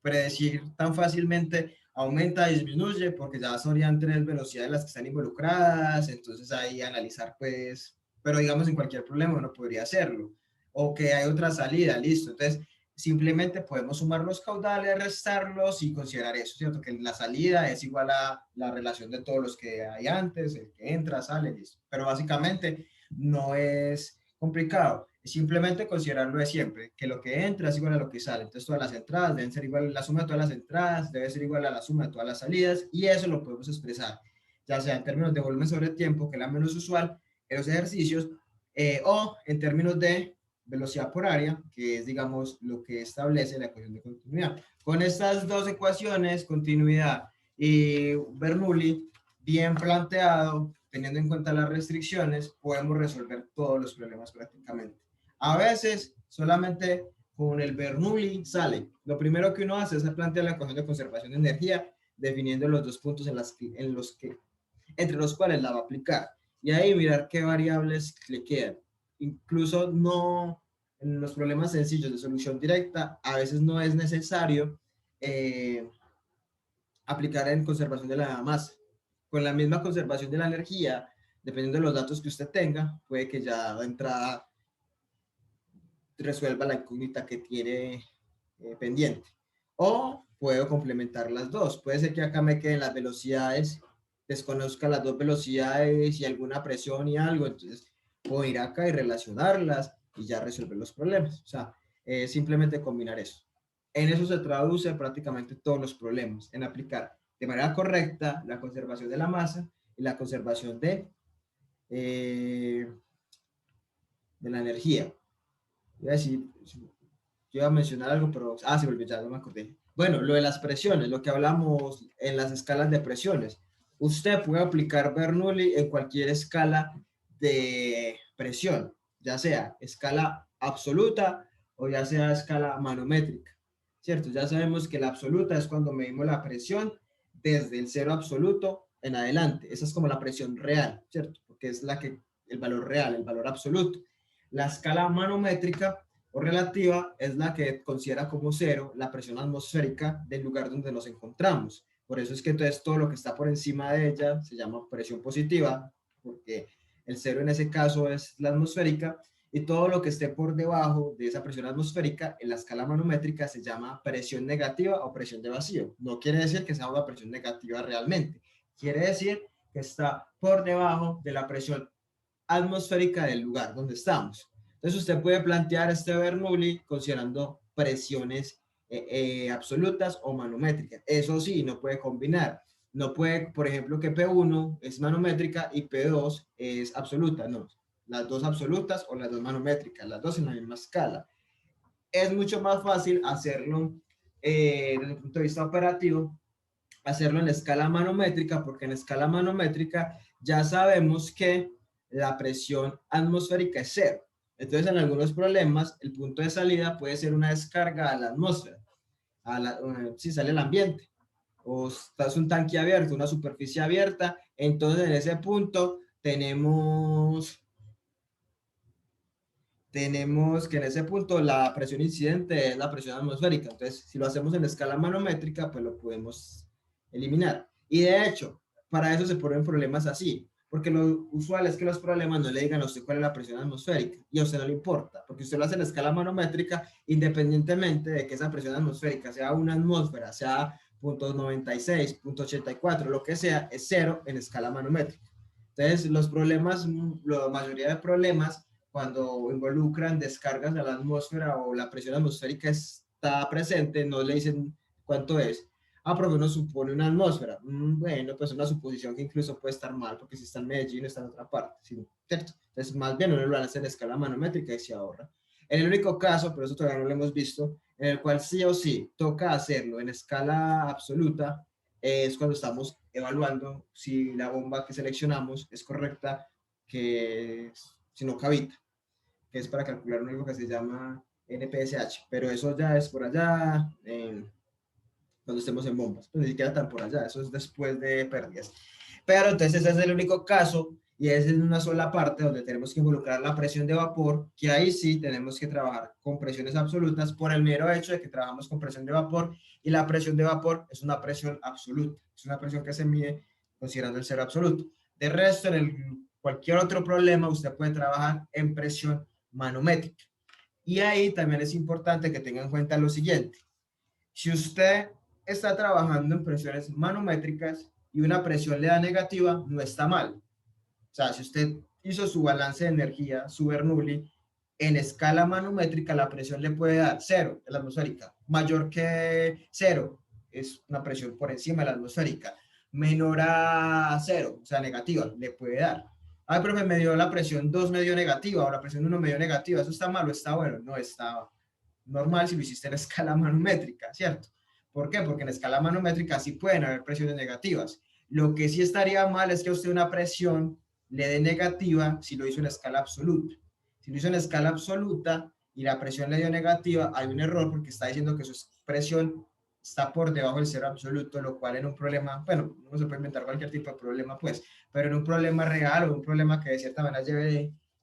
predecir tan fácilmente aumenta, disminuye, porque ya serían tres velocidades las que están involucradas, entonces ahí analizar pues, pero digamos en cualquier problema uno podría hacerlo, o que hay otra salida, listo, entonces simplemente podemos sumar los caudales, restarlos y considerar eso, ¿cierto? Que la salida es igual a la relación de todos los que hay antes, el que entra, sale, listo, pero básicamente no es complicado. Simplemente considerarlo de siempre, que lo que entra es igual a lo que sale. Entonces todas las entradas deben ser igual, la suma de todas las entradas debe ser igual a la suma de todas las salidas, y eso lo podemos expresar, ya sea en términos de volumen sobre tiempo, que es la menos usual en los ejercicios, o en términos de velocidad por área, que es, digamos, lo que establece la ecuación de continuidad. Con estas dos ecuaciones, continuidad y Bernoulli, bien planteado, teniendo en cuenta las restricciones, podemos resolver todos los problemas prácticamente. A veces solamente con el Bernoulli sale. Lo primero que uno hace es plantear la ecuación de conservación de energía, definiendo los dos puntos entre los cuales la va a aplicar. Y ahí mirar qué variables le quedan. Incluso no en los problemas sencillos de solución directa, a veces no es necesario aplicar en conservación de la masa. Con la misma conservación de la energía, dependiendo de los datos que usted tenga, puede que ya de entrada resuelva la incógnita que tiene pendiente. O puedo complementar las dos. Puede ser que acá me queden las velocidades, desconozca las dos velocidades y alguna presión y algo, entonces puedo ir acá y relacionarlas y ya resolver los problemas. O sea, simplemente combinar eso. En eso se traduce prácticamente todos los problemas, en aplicar de manera correcta la conservación de la masa y la conservación de la energía. Iba a decir, yo iba a mencionar algo, pero, se me olvidó, ya no me acordé. Bueno, lo de las presiones, lo que hablamos en las escalas de presiones. Usted puede aplicar Bernoulli en cualquier escala de presión, ya sea escala absoluta o ya sea escala manométrica, ¿cierto? Ya sabemos que la absoluta es cuando medimos la presión desde el cero absoluto en adelante. Esa es como la presión real, ¿cierto? Porque es el valor real, el valor absoluto. La escala manométrica o relativa es la que considera como cero la presión atmosférica del lugar donde nos encontramos. Por eso es que entonces todo lo que está por encima de ella se llama presión positiva, porque el cero en ese caso es la atmosférica, y todo lo que esté por debajo de esa presión atmosférica en la escala manométrica se llama presión negativa o presión de vacío. No quiere decir que sea una presión negativa realmente, quiere decir que está por debajo de la presión atmosférica del lugar donde estamos. Entonces usted puede plantear este Bernoulli considerando presiones absolutas o manométricas. Eso sí, no puede combinar. No puede, por ejemplo, que P1 es manométrica y P2 es absoluta. No, las dos absolutas o las dos manométricas, las dos en la misma escala. Es mucho más fácil hacerlo desde el punto de vista operativo, hacerlo en escala manométrica, porque en escala manométrica ya sabemos que la presión atmosférica es cero. Entonces, en algunos problemas, el punto de salida puede ser una descarga a la atmósfera, si sale al ambiente, o estás un tanque abierto, una superficie abierta, entonces en ese punto tenemos que en ese punto la presión incidente es la presión atmosférica. Entonces, si lo hacemos en escala manométrica, pues lo podemos eliminar. Y de hecho, para eso se ponen problemas así, porque lo usual es que los problemas no le digan a usted cuál es la presión atmosférica y a usted no le importa, porque usted lo hace en escala manométrica independientemente de que esa presión atmosférica sea una atmósfera, sea 0.96, 0.84, lo que sea, es cero en escala manométrica. Entonces, los problemas, la mayoría de problemas cuando involucran descargas a la atmósfera o la presión atmosférica está presente, no le dicen cuánto es. Pero uno supone una atmósfera. Bueno, pues una suposición que incluso puede estar mal, porque si está en Medellín está en otra parte, ¿cierto? Entonces, más bien uno lo hace en escala manométrica y se ahorra. En el único caso, pero eso todavía no lo hemos visto, en el cual sí o sí toca hacerlo en escala absoluta, es cuando estamos evaluando si la bomba que seleccionamos es correcta, que si no cavita, que es para calcular algo que se llama NPSH, pero eso ya es por allá, cuando estemos en bombas, pues ni siquiera tan por allá, eso es después de pérdidas. Pero entonces ese es el único caso y es en una sola parte donde tenemos que involucrar la presión de vapor, que ahí sí tenemos que trabajar con presiones absolutas por el mero hecho de que trabajamos con presión de vapor y la presión de vapor es una presión absoluta, es una presión que se mide considerando el cero absoluto. De resto, cualquier otro problema usted puede trabajar en presión manométrica. Y ahí también es importante que tenga en cuenta lo siguiente. Si usted está trabajando en presiones manométricas y una presión le da negativa, no está mal. O sea, si usted hizo su balance de energía, su Bernoulli, en escala manométrica la presión le puede dar cero en la atmosférica. Mayor que cero es una presión por encima de la atmosférica. Menor a cero, o sea, negativa, le puede dar. Ay, profe, me dio la presión 2 medio negativa o la presión 1 medio negativa. ¿Eso está mal o está bueno? No, está normal si lo hiciste en escala manométrica, ¿cierto? ¿Por qué? Porque en escala manométrica sí pueden haber presiones negativas. Lo que sí estaría mal es que a usted una presión le dé negativa si lo hizo en escala absoluta. Si lo hizo en escala absoluta y la presión le dio negativa, hay un error porque está diciendo que su presión está por debajo del cero absoluto, lo cual en un problema, bueno, no se puede inventar cualquier tipo de problema, pues, pero en un problema real o un problema que de cierta manera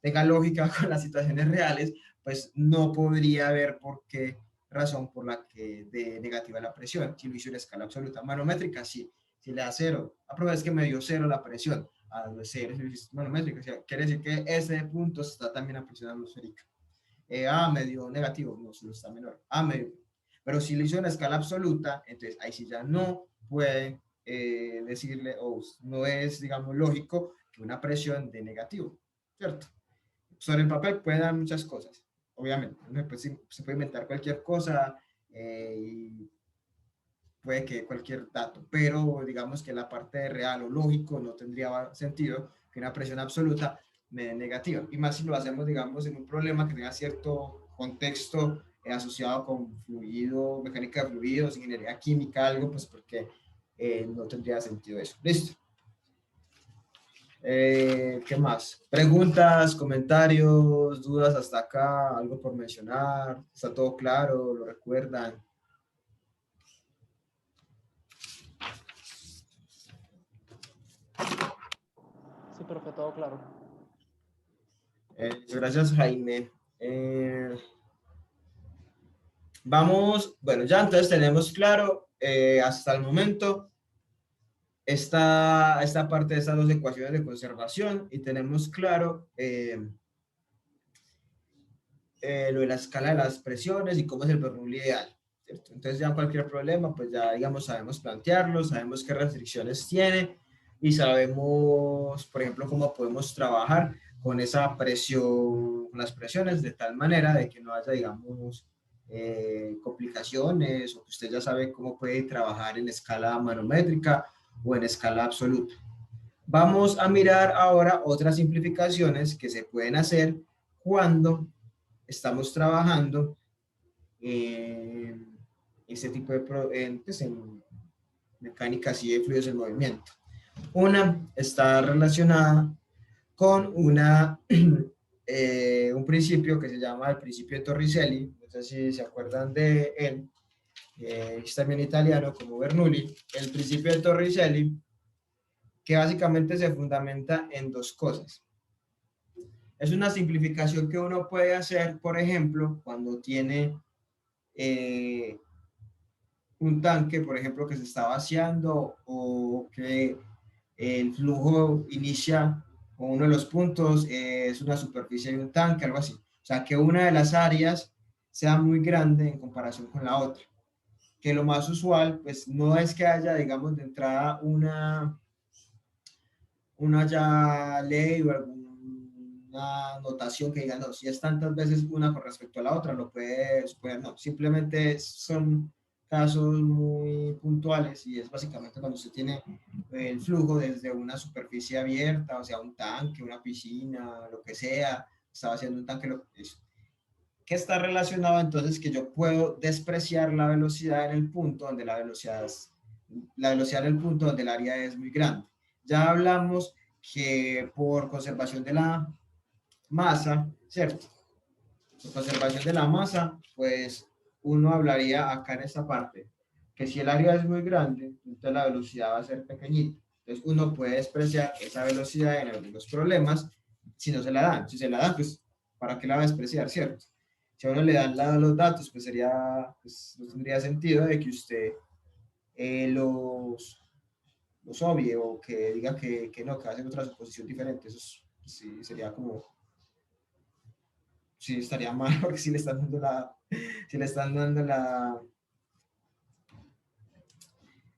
tenga lógica con las situaciones reales, pues no podría haber por qué razón por la que de negativa la presión. Si lo hizo en escala absoluta, manométrica, sí. Si le da cero, es que me dio cero la presión. A los cero, manométrica, o sea, quiere decir que ese punto está también a presión atmosférica. Me dio negativo, no, solo está menor. Me dio. Pero si lo hizo en escala absoluta, entonces ahí sí ya no puede decirle, o no es, digamos, lógico que una presión de negativo, ¿cierto? Sobre el papel puede dar muchas cosas, obviamente. Pues, se puede inventar cualquier cosa y puede que cualquier dato, pero digamos que la parte real o lógico no tendría sentido que una presión absoluta me dé negativa. Y más si lo hacemos, digamos, en un problema que tenga cierto contexto asociado con fluido, mecánica de fluidos, ingeniería química, algo, pues porque no tendría sentido eso. Listo. ¿Qué más? Preguntas, comentarios, dudas hasta acá, algo por mencionar. ¿Está todo claro? ¿Lo recuerdan? Sí, profe, todo claro. Gracias, Jaime. Vamos, bueno, ya entonces tenemos claro hasta el momento esta parte de estas dos ecuaciones de conservación y tenemos claro lo de la escala de las presiones y cómo es el Bernoulli ideal, ¿cierto? Entonces ya cualquier problema, pues ya digamos sabemos plantearlo, sabemos qué restricciones tiene y sabemos, por ejemplo, cómo podemos trabajar con esa presión, con las presiones de tal manera de que no haya, digamos, complicaciones o que usted ya sabe cómo puede trabajar en escala manométrica o en escala absoluta. Vamos a mirar ahora otras simplificaciones que se pueden hacer cuando estamos trabajando en este tipo de pues en mecánica así de fluidos en movimiento. Una está relacionada con un principio que se llama el principio de Torricelli, no sé si se acuerdan de él, es también italiano como Bernoulli. El principio de Torricelli, que básicamente se fundamenta en dos cosas. Es una simplificación que uno puede hacer, por ejemplo, cuando tiene un tanque, por ejemplo, que se está vaciando o que el flujo inicia con uno de los puntos, es una superficie de un tanque, algo así. O sea, que una de las áreas sea muy grande en comparación con la otra. Que lo más usual, pues no es que haya, digamos, de entrada una ya ley o alguna notación que diga, no, si es tantas veces una con respecto a la otra, lo puedes, no, simplemente son casos muy puntuales y es básicamente cuando usted tiene el flujo desde una superficie abierta, o sea, un tanque, una piscina, lo que sea, estaba haciendo un tanque, eso. ¿Qué está relacionado entonces? Que yo puedo despreciar la velocidad en el punto donde la velocidad en el punto donde el área es muy grande. Ya hablamos que por conservación de la masa, ¿cierto? Por conservación de la masa, pues uno hablaría acá en esta parte, que si el área es muy grande, entonces la velocidad va a ser pequeñita. Entonces uno puede despreciar esa velocidad en algunos problemas si no se la dan. Si se la dan, pues, ¿para qué la va a despreciar, cierto? Si a uno le dan los datos, pues pues no tendría sentido de que usted los obvie o que diga que no, que hacen otra suposición diferente. Eso sí sería como, sí estaría mal porque si le están dando si le están dando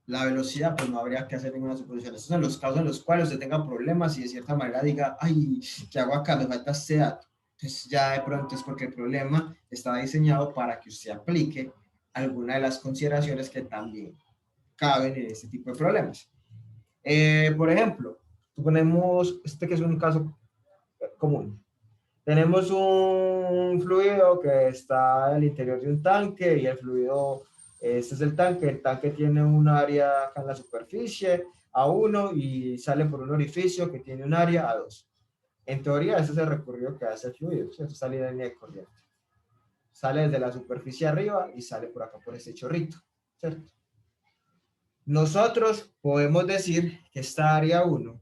la velocidad, pues no habría que hacer ninguna suposición. Estos son los casos en los cuales usted tenga problemas y de cierta manera diga, ay, ¿qué hago acá? Me falta este dato. Entonces ya de pronto es porque el problema está diseñado para que usted aplique alguna de las consideraciones que también caben en este tipo de problemas. Por ejemplo, suponemos, que es un caso común. Tenemos un fluido que está en el interior de un tanque y el fluido, este es el tanque tiene un área acá en la superficie A1 y sale por un orificio que tiene un área A2. En teoría, ese es el recorrido que hace el fluido, ¿cierto? Esta línea de corriente. Sale desde la superficie arriba y sale por acá por este chorrito, ¿cierto? Nosotros podemos decir que esta área 1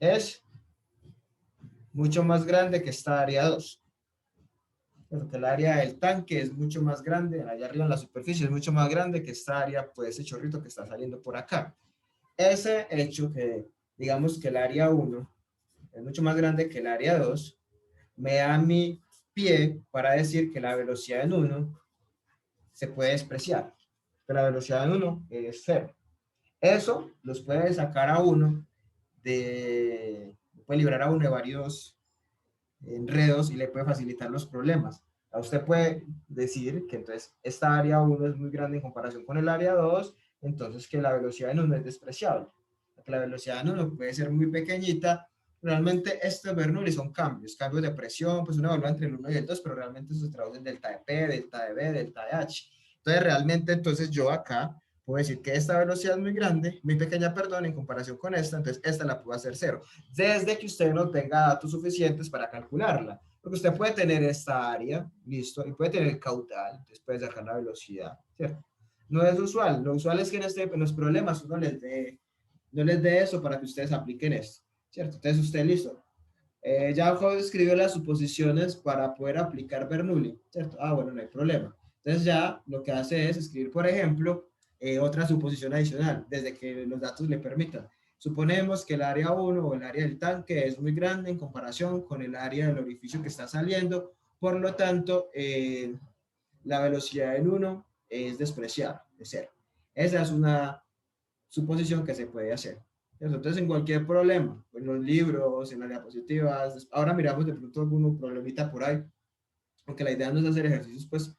es mucho más grande que esta área 2. Porque el área del tanque es mucho más grande, allá arriba en la superficie es mucho más grande que esta área, pues ese chorrito que está saliendo por acá. Ese hecho que, digamos que el área 1 es mucho más grande que el área 2, me da mi pie para decir que la velocidad en 1 se puede despreciar, que la velocidad en 1 es cero. Eso los puede sacar a uno puede librar a uno de varios enredos y le puede facilitar los problemas. Usted puede decir que entonces esta área 1 es muy grande en comparación con el área 2, entonces que la velocidad en 1 es despreciable. Que la velocidad en 1 puede ser muy pequeñita. Realmente estos Bernoulli son cambios de presión, pues uno evalúa entre el 1 y el 2, pero realmente eso se traduce en delta de P, delta de B, delta de H. Entonces realmente entonces yo acá puedo decir que esta velocidad es muy grande, muy pequeña, perdón, en comparación con esta, entonces esta la puedo hacer cero, desde que usted no tenga datos suficientes para calcularla. Porque usted puede tener esta área, listo, y puede tener el caudal, entonces puede sacar la velocidad, ¿cierto? No es usual, lo usual es que en los problemas uno no les dé eso para que ustedes apliquen esto, ¿cierto? Entonces usted listo. Ya escribió las suposiciones para poder aplicar Bernoulli, ¿cierto? Ah, bueno, no hay problema. Entonces ya lo que hace es escribir, por ejemplo, otra suposición adicional, desde que los datos le permitan. Suponemos que el área 1 o el área del tanque es muy grande en comparación con el área del orificio que está saliendo, por lo tanto, la velocidad en 1 es despreciable, de cero. Esa es una suposición que se puede hacer. Entonces, en cualquier problema, en los libros, en las diapositivas, ahora miramos de pronto algún problemita por ahí, aunque la idea no es hacer ejercicios, pues,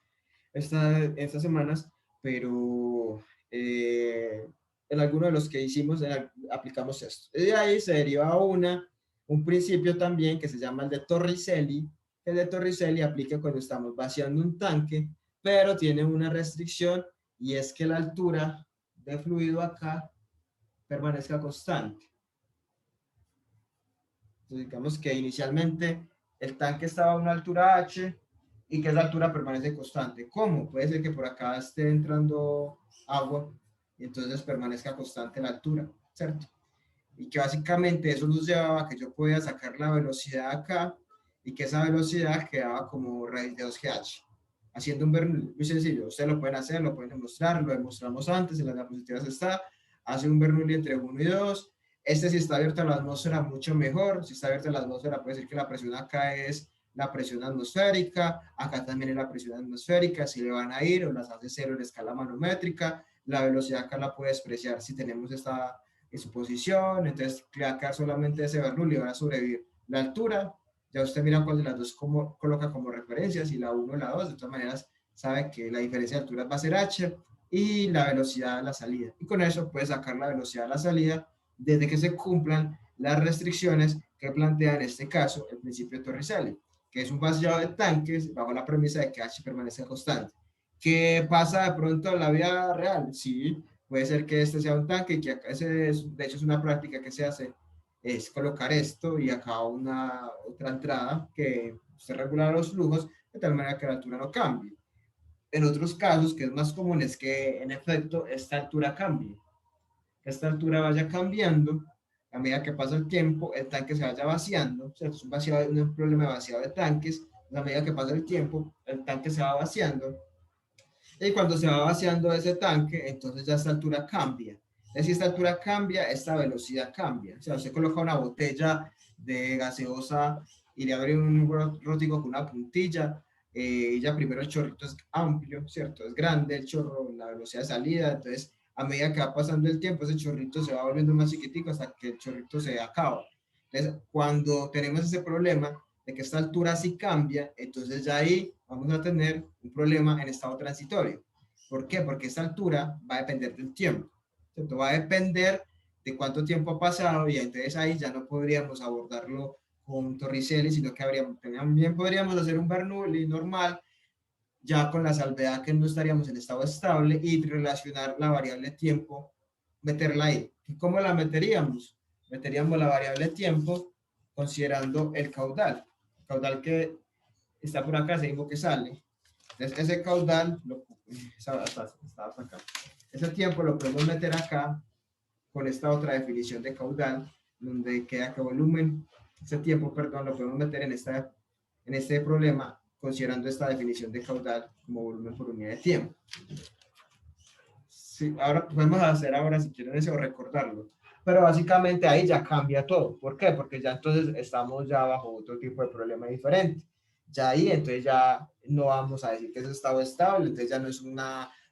estas semanas, pero en alguno de los que hicimos aplicamos esto. Y de ahí se deriva un principio también que se llama el de Torricelli, que el de Torricelli aplica cuando estamos vaciando un tanque, pero tiene una restricción y es que la altura de fluido acá permanezca constante. Entonces, digamos que inicialmente el tanque estaba a una altura H y que esa altura permanece constante. ¿Cómo? Puede ser que por acá esté entrando agua y entonces permanezca constante la altura, ¿cierto? Y que básicamente eso nos llevaba a que yo podía sacar la velocidad acá y que esa velocidad quedaba como raíz de 2GH. Haciendo un Bernoulli muy sencillo, ustedes lo pueden hacer, lo pueden demostrar, lo demostramos antes, en las diapositivas está, hace un Bernoulli entre 1 y 2. Este si está abierto a la atmósfera mucho mejor, si está abierto a la atmósfera puede decir que la presión acá es la presión atmosférica, acá también es la presión atmosférica, si le van a ir o las hace cero en escala manométrica, la velocidad acá la puede despreciar si tenemos esta en su posición, entonces acá solamente ese Bernoulli va a sobrevivir la altura, ya usted mira cuál de las dos coloca como referencia, si la 1 o la 2, de todas maneras sabe que la diferencia de alturas va a ser h y la velocidad de la salida, y con eso puede sacar la velocidad de la salida desde que se cumplan las restricciones que plantea en este caso el principio de Torricelli, que es un vaciado de tanques bajo la premisa de que h permanece constante. ¿Qué pasa de pronto en la vida real? Sí, puede ser que este sea un tanque y que acá de hecho es una práctica que se hace, es colocar esto y acá una otra entrada que usted regula los flujos de tal manera que la altura no cambie. En otros casos, que es más común, es que en efecto esta altura cambie, que esta altura vaya cambiando a medida que pasa el tiempo, el tanque se vaya vaciando, o sea, es un problema de vaciado de tanques, a medida que pasa el tiempo, el tanque se va vaciando y cuando se va vaciando ese tanque, entonces ya esta altura cambia. Es si esta altura cambia, esta velocidad cambia. O sea, usted coloca una botella de gaseosa y le abre un rótico con una puntilla, y ya primero el chorrito es amplio, ¿cierto? Es grande el chorro, la velocidad de salida, entonces a medida que va pasando el tiempo, ese chorrito se va volviendo más chiquitico hasta que el chorrito se acaba. Entonces, cuando tenemos ese problema, de que esta altura sí cambia, entonces ya ahí vamos a tener un problema en estado transitorio. ¿Por qué? Porque esta altura va a depender del tiempo, ¿cierto? Va a depender de cuánto tiempo ha pasado y entonces ahí ya no podríamos abordarlo con Torricelli, sino que también podríamos hacer un Bernoulli normal, ya con la salvedad que no estaríamos en estado estable y relacionar la variable tiempo, meterla ahí. ¿Y cómo la meteríamos? Meteríamos la variable tiempo considerando el caudal que está por acá, seguimos que sale. Entonces, ese caudal, está acá. Ese tiempo lo podemos meter acá con esta otra definición de caudal, donde queda que volumen, ese tiempo, perdón, lo podemos meter en este problema considerando esta definición de caudal como volumen por unidad de tiempo. Sí, ahora podemos hacer ahora, si quieren eso, recordarlo. Pero básicamente ahí ya cambia todo. ¿Por qué? Porque ya entonces estamos ya bajo otro tipo de problema diferente. Ya ahí entonces ya no vamos a decir que es estado estable, entonces ya no es un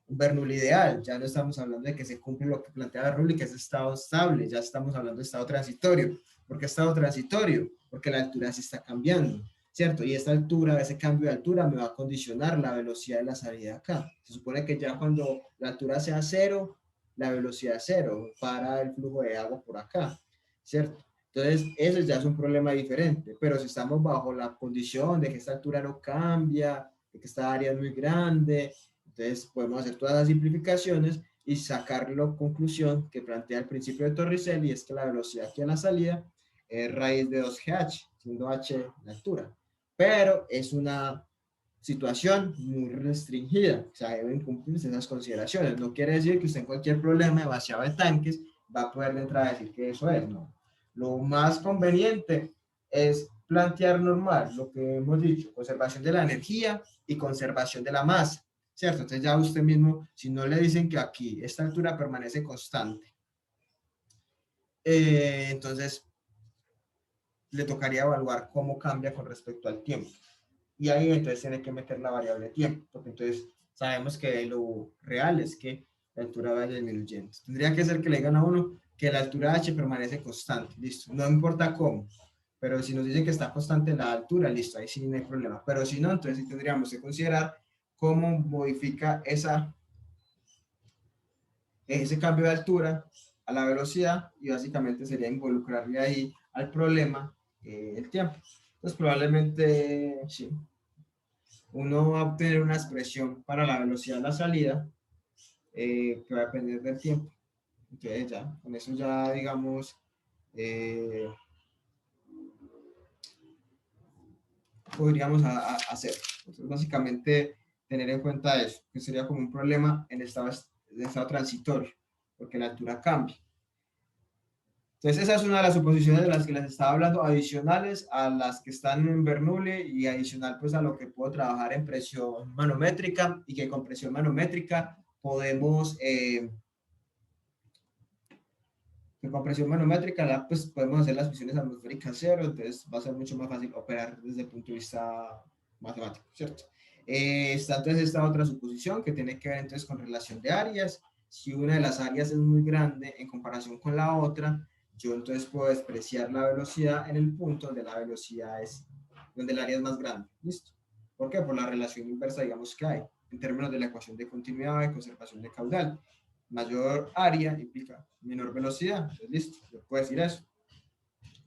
Bernoulli ideal, ya no estamos hablando de que se cumple lo que plantea Bernoulli, que es estado estable, ya estamos hablando de estado transitorio. ¿Por qué estado transitorio? Porque la altura se está cambiando, ¿cierto? Y esta altura, ese cambio de altura me va a condicionar la velocidad de la salida acá. Se supone que ya cuando la altura sea cero, la velocidad es cero, para el flujo de agua por acá, ¿cierto? Entonces, eso ya es un problema diferente, pero si estamos bajo la condición de que esta altura no cambia, de que esta área es muy grande, entonces podemos hacer todas las simplificaciones y sacar la conclusión que plantea el principio de Torricelli, y es que la velocidad aquí a la salida es raíz de 2gh, siendo h la altura. Pero es una situación muy restringida, o sea, deben cumplirse esas consideraciones. No quiere decir que usted en cualquier problema de vaciado de tanques va a poder entrar a decir que eso es, no. Lo más conveniente es plantear normal, lo que hemos dicho, conservación de la energía y conservación de la masa, ¿cierto? Entonces ya usted mismo, si no le dicen que aquí esta altura permanece constante, entonces le tocaría evaluar cómo cambia con respecto al tiempo. Y ahí entonces tiene que meter la variable tiempo, porque entonces sabemos que lo real es que la altura vaya disminuyendo. Tendría que ser que le digan a uno que la altura h permanece constante, listo, no importa cómo, pero si nos dicen que está constante la altura, listo, ahí sí no hay problema, pero si no, entonces sí tendríamos que considerar cómo modifica ese cambio de altura a la velocidad, y básicamente sería involucrarle ahí al problema el tiempo. Entonces probablemente, sí, uno va a obtener una expresión para la velocidad de la salida que va a depender del tiempo. Entonces ya, con eso ya digamos, podríamos hacer. Entonces básicamente tener en cuenta eso, que sería como un problema en estado transitorio, porque la altura cambia. Entonces esa es una de las suposiciones de las que les estaba hablando, adicionales a las que están en Bernoulli y adicional pues a lo que puedo trabajar en presión manométrica, y que con presión manométrica podemos, que con presión manométrica pues podemos hacer las presiones atmosféricas cero, entonces va a ser mucho más fácil operar desde el punto de vista matemático, ¿cierto? Está entonces esta otra suposición que tiene que ver entonces con relación de áreas. Si una de las áreas es muy grande en comparación con la otra, yo entonces puedo despreciar la velocidad en el punto donde la velocidad es, donde el área es más grande. ¿Listo? ¿Por qué? Por la relación inversa, digamos, que hay en términos de la ecuación de continuidad y conservación de caudal. Mayor área implica menor velocidad. Entonces, listo, yo puedo decir eso.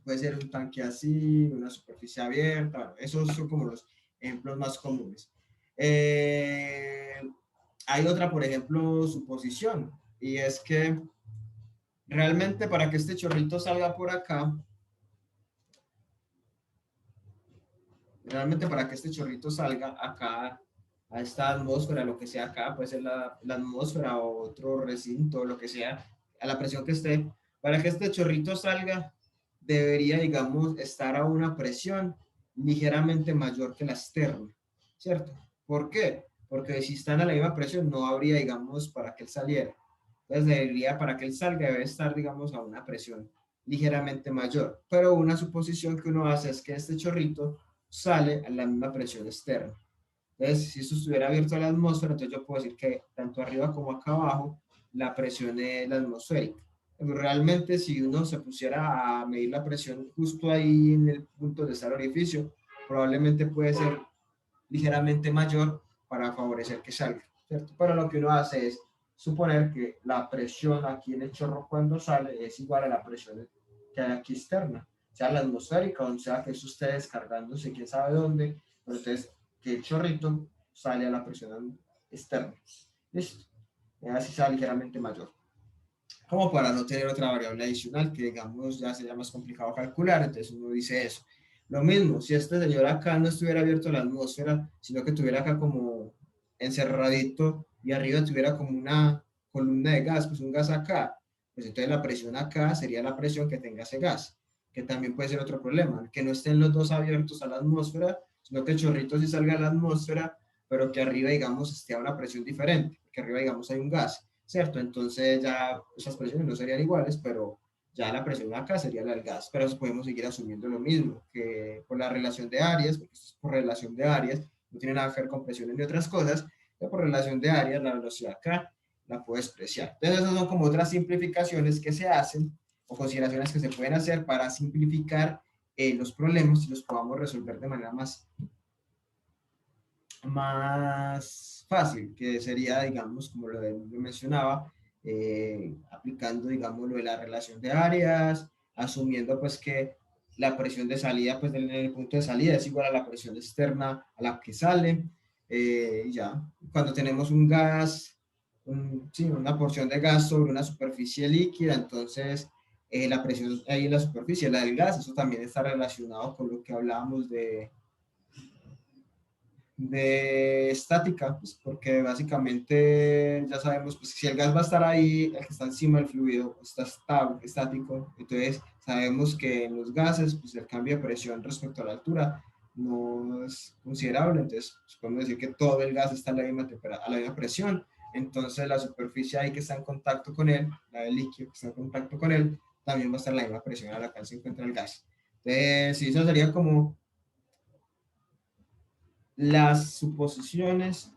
Puede ser un tanque así, una superficie abierta. Bueno, esos son como los ejemplos más comunes. Hay otra, por ejemplo, suposición, y es que realmente para que este chorrito salga por acá, realmente para que este chorrito salga acá, a esta atmósfera, lo que sea acá, puede ser la atmósfera o otro recinto, lo que sea, a la presión que esté, para que este chorrito salga, debería, digamos, estar a una presión ligeramente mayor que la externa, ¿cierto? ¿Por qué? Porque si están a la misma presión, no habría, digamos, para que él saliera. Entonces, debería, para que él salga, debe estar, digamos, a una presión ligeramente mayor. Pero una suposición que uno hace es que este chorrito sale a la misma presión externa. Entonces, si esto estuviera abierto a la atmósfera, entonces yo puedo decir que tanto arriba como acá abajo, la presión es la atmosférica. Pero realmente, si uno se pusiera a medir la presión justo ahí en el punto de estar el orificio, probablemente puede ser ligeramente mayor para favorecer que salga, ¿cierto? Pero lo que uno hace es suponer que la presión aquí en el chorro cuando sale es igual a la presión que hay aquí externa, sea la atmosférica o sea que eso esté descargándose, quién sabe dónde, pero entonces que el chorrito sale a la presión externa. ¿Listo? Así sea ligeramente mayor. Como para no tener otra variable adicional que digamos ya sería más complicado calcular, entonces uno dice eso. Lo mismo, si este señor acá no estuviera abierto a la atmósfera, sino que tuviera acá como encerradito y arriba tuviera como una columna de gas, pues un gas acá, pues entonces la presión acá sería la presión que tenga ese gas, que también puede ser otro problema, que no estén los dos abiertos a la atmósfera, sino que el chorrito sí salga a la atmósfera, pero que arriba, digamos, esté a una presión diferente, que arriba, digamos, hay un gas, ¿cierto? Entonces ya esas presiones no serían iguales, pero ya la presión acá sería la del gas, pero podemos seguir asumiendo lo mismo, que por la relación de áreas, porque esto es por relación de áreas, no tiene nada que ver con presiones ni otras cosas, pero por relación de áreas, la velocidad acá la puedo despreciar. Entonces, esas son como otras simplificaciones que se hacen o consideraciones que se pueden hacer para simplificar los problemas y los podamos resolver de manera más fácil, que sería, digamos, como lo mencionaba, aplicando, digamos, lo de la relación de áreas, asumiendo pues que la presión de salida, pues en el punto de salida es igual a la presión externa a la que sale, ya. Cuando tenemos un gas, sí, una porción de gas sobre una superficie líquida, entonces la presión ahí en la superficie, la del gas, eso también está relacionado con lo que hablábamos de estática, pues porque básicamente ya sabemos pues, si el gas va a estar ahí, el que está encima del fluido está estable, estático, entonces sabemos que en los gases pues, el cambio de presión respecto a la altura no es considerable, entonces pues, podemos decir que todo el gas está a la misma, a la misma presión, entonces la superficie ahí que está en contacto con él, la del líquido que está en contacto con él, también va a estar a la misma presión a la que se encuentra el gas. Entonces, sí, eso sería como las suposiciones,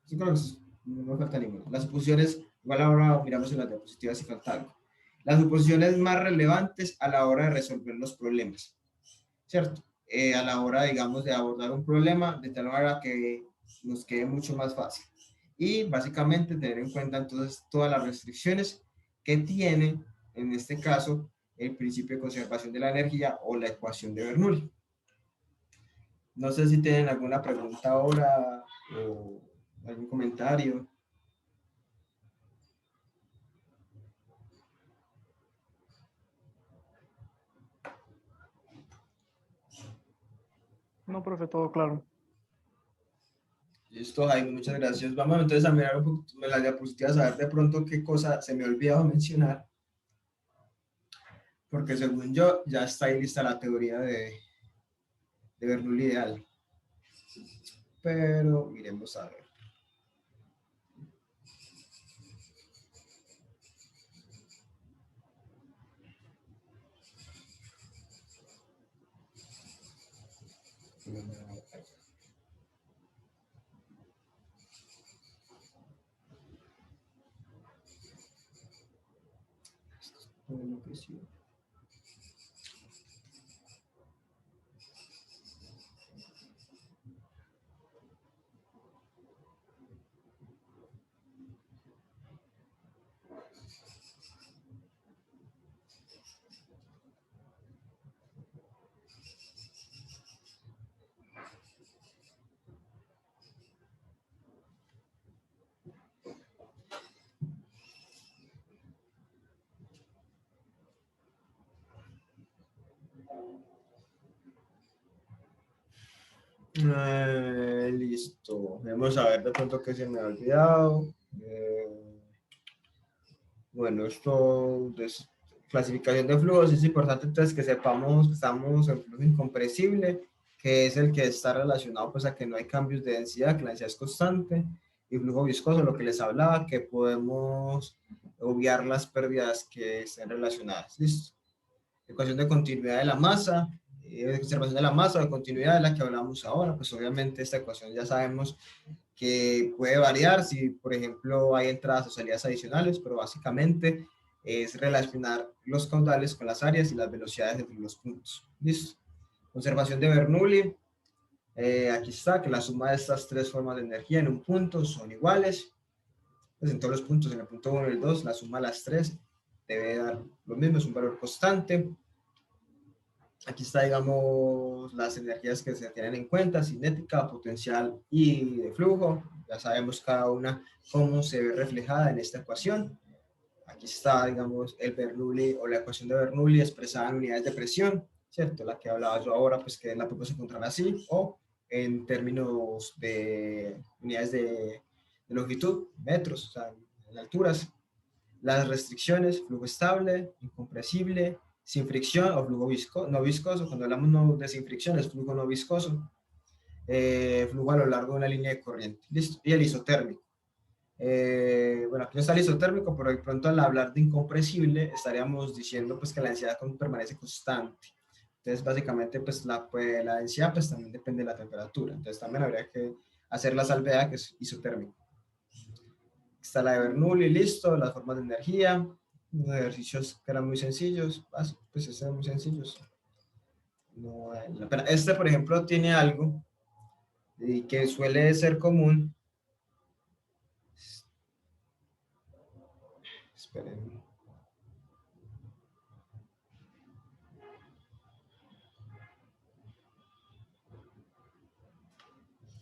yo creo que no me falta ninguna. Las suposiciones, igual ahora miramos en las diapositivas si falta algo. Las suposiciones más relevantes a la hora de resolver los problemas, ¿cierto? A la hora, digamos, de abordar un problema de tal manera que nos quede mucho más fácil. Y básicamente tener en cuenta entonces todas las restricciones que tiene, en este caso, el principio de conservación de la energía o la ecuación de Bernoulli. No sé si tienen alguna pregunta ahora o algún comentario. No, profe, todo claro. Listo, Jaime, muchas gracias. Vamos entonces a mirar un poquito las diapositivas, a ver de pronto qué cosa se me ha olvidado mencionar, porque según yo ya está ahí lista la teoría de Bernoulli ideal. Pero miremos a ver. Listo. Vamos a ver de pronto qué se me ha olvidado. Bueno, esto de clasificación de flujos es importante entonces que sepamos que estamos en flujo incompresible, que es el que está relacionado pues a que no hay cambios de densidad, que la densidad es constante, y flujo viscoso, lo que les hablaba, que podemos obviar las pérdidas que estén relacionadas. Listo. Ecuación de continuidad de la masa, de conservación de la masa o de continuidad de la que hablamos ahora, pues obviamente esta ecuación ya sabemos que puede variar si, por ejemplo, hay entradas o salidas adicionales, pero básicamente es relacionar los caudales con las áreas y las velocidades entre los puntos. ¿Listo? Conservación de Bernoulli. Aquí está, que la suma de estas tres formas de energía en un punto son iguales. Pues en todos los puntos, en el punto 1 y el 2, la suma de las tres debe dar lo mismo, es un valor constante. Aquí está, digamos, las energías que se tienen en cuenta, cinética, potencial y de flujo. Ya sabemos cada una cómo se ve reflejada en esta ecuación. Aquí está, digamos, el Bernoulli o la ecuación de Bernoulli expresada en unidades de presión, ¿cierto? La que hablaba yo ahora, pues que la podemos encontrar así, o en términos de unidades de longitud, metros, o sea, en alturas. Las restricciones, flujo estable, incompresible, sin fricción o flujo no viscoso. Cuando hablamos de sin fricción es flujo no viscoso. flujo a lo largo de una línea de corriente. Listo. Y el isotérmico. Bueno, aquí no está el isotérmico, pero de pronto al hablar de incompresible estaríamos diciendo pues que la densidad permanece constante. Entonces básicamente pues la densidad pues también depende de la temperatura. Entonces también habría que hacer la salvedad que es isotérmico. Está la de Bernoulli, listo, las formas de energía, unos ejercicios que eran muy sencillos, pues estos eran muy sencillos. No vale la pena. Este, por ejemplo, tiene algo y que suele ser común. Esperen.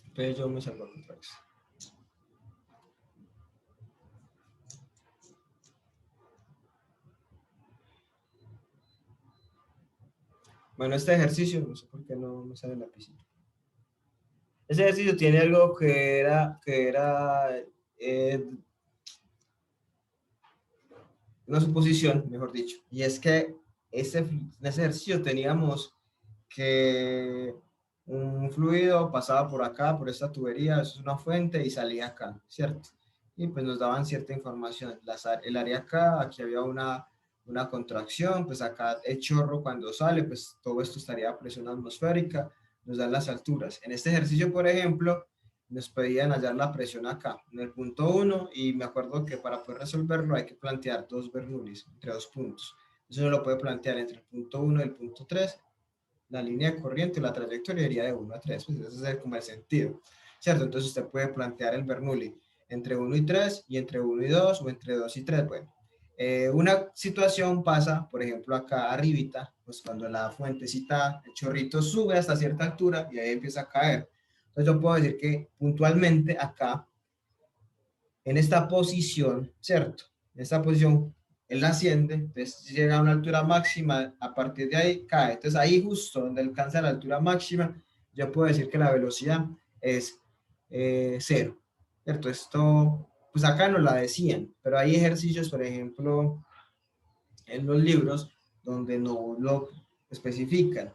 Entonces yo me salgo otra vez. Bueno, este ejercicio, no sé por qué no me sale la piscina. Este ejercicio tiene algo eh, una suposición, mejor dicho, y es que en ese ejercicio teníamos que un fluido pasaba por acá, por esta tubería, eso es una fuente, y salía acá, ¿cierto? Y pues nos daban cierta información. El área acá, aquí había una contracción, pues acá el chorro cuando sale, pues todo esto estaría a presión atmosférica, nos dan las alturas. En este ejercicio, por ejemplo, nos pedían hallar la presión acá, en el punto 1, y me acuerdo que para poder resolverlo hay que plantear dos Bernoullis entre dos puntos. Eso uno lo puede plantear entre el punto 1 y el punto 3, la línea de corriente, la trayectoria iría de 1 a 3, pues ese es como el sentido, ¿cierto? Entonces usted puede plantear el Bernoulli entre 1 y 3, y entre 1 y 2, o entre 2 y 3, bueno. Una situación pasa, por ejemplo, acá arribita, pues cuando la fuentecita, el chorrito sube hasta cierta altura y ahí empieza a caer. Entonces yo puedo decir que puntualmente acá, en esta posición, ¿cierto? En esta posición, él asciende, entonces llega a una altura máxima, a partir de ahí cae. Entonces ahí justo donde alcanza la altura máxima, yo puedo decir que la velocidad es cero, ¿cierto? Esto, pues acá no la decían, pero hay ejercicios, por ejemplo, en los libros donde no lo especifican.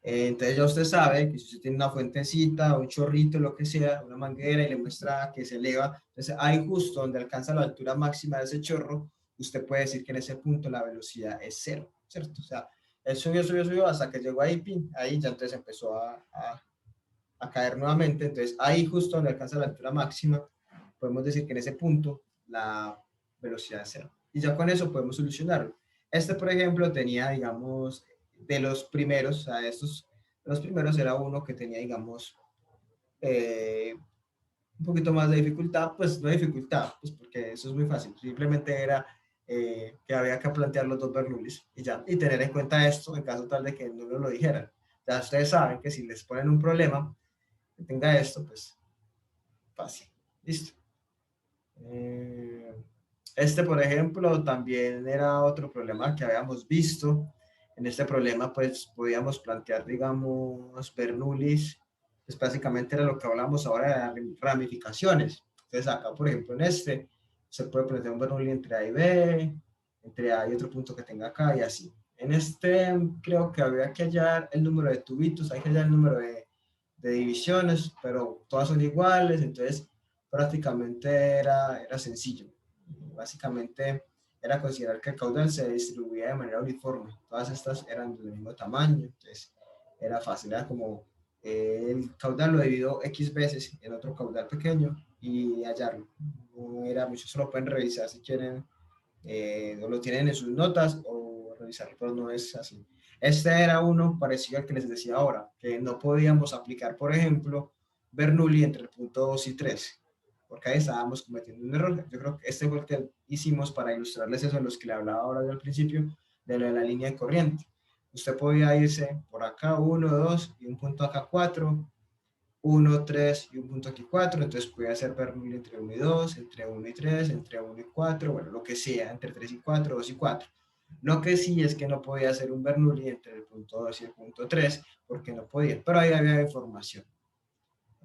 Entonces ya usted sabe que si usted tiene una fuentecita, un chorrito, lo que sea, una manguera y le muestra que se eleva, entonces ahí justo donde alcanza la altura máxima de ese chorro, usted puede decir que en ese punto la velocidad es cero, ¿cierto? O sea, él subió, subió, subió hasta que llegó ahí, pin, ahí ya entonces empezó a caer nuevamente, entonces ahí justo donde alcanza la altura máxima, podemos decir que en ese punto la velocidad es cero. Y ya con eso podemos solucionarlo. Este, por ejemplo, tenía, digamos, de los primeros, o sea, estos, de los primeros era uno que tenía, digamos, un poquito más de dificultad, pues no dificultad, pues porque eso es muy fácil, simplemente era que había que plantear los dos Bernoullis y ya, y tener en cuenta esto en caso tal de que no lo dijeran. Ya ustedes saben que si les ponen un problema, que tenga esto, pues fácil. Listo. Este, por ejemplo, también era otro problema que habíamos visto. En este problema, pues, podíamos plantear, digamos, Bernoullis, pues básicamente era lo que hablamos ahora de ramificaciones. Entonces, acá, por ejemplo, en este, se puede plantear un Bernoulli entre A y B, entre A y otro punto que tenga acá, y así. En este, creo que había que hallar el número de tubitos, hay que hallar el número de divisiones, pero todas son iguales, entonces prácticamente era sencillo. Básicamente era considerar que el caudal se distribuía de manera uniforme. Todas estas eran del mismo tamaño, entonces era fácil, era como el caudal lo dividió X veces en otro caudal pequeño y hallarlo. No era mucho, solo pueden revisar si quieren, o lo tienen en sus notas o revisarlo, pero no es así. Este era uno parecido al que les decía ahora, que no podíamos aplicar, por ejemplo, Bernoulli entre el punto 2 y 3, porque ahí estábamos cometiendo un error. Yo creo que este fue el que hicimos para ilustrarles eso a los que le hablaba ahora al principio, de la línea de corriente. Usted podía irse por acá 1, 2 y un punto acá 4, 1, 3 y un punto aquí 4, entonces podía hacer Bernoulli entre 1 y 2, entre 1 y 3, entre 1 y 4, bueno, lo que sea, entre 3 y 4, 2 y 4. Lo que sí es que no podía hacer un Bernoulli entre el punto 2 y el punto 3, porque no podía, pero ahí había información.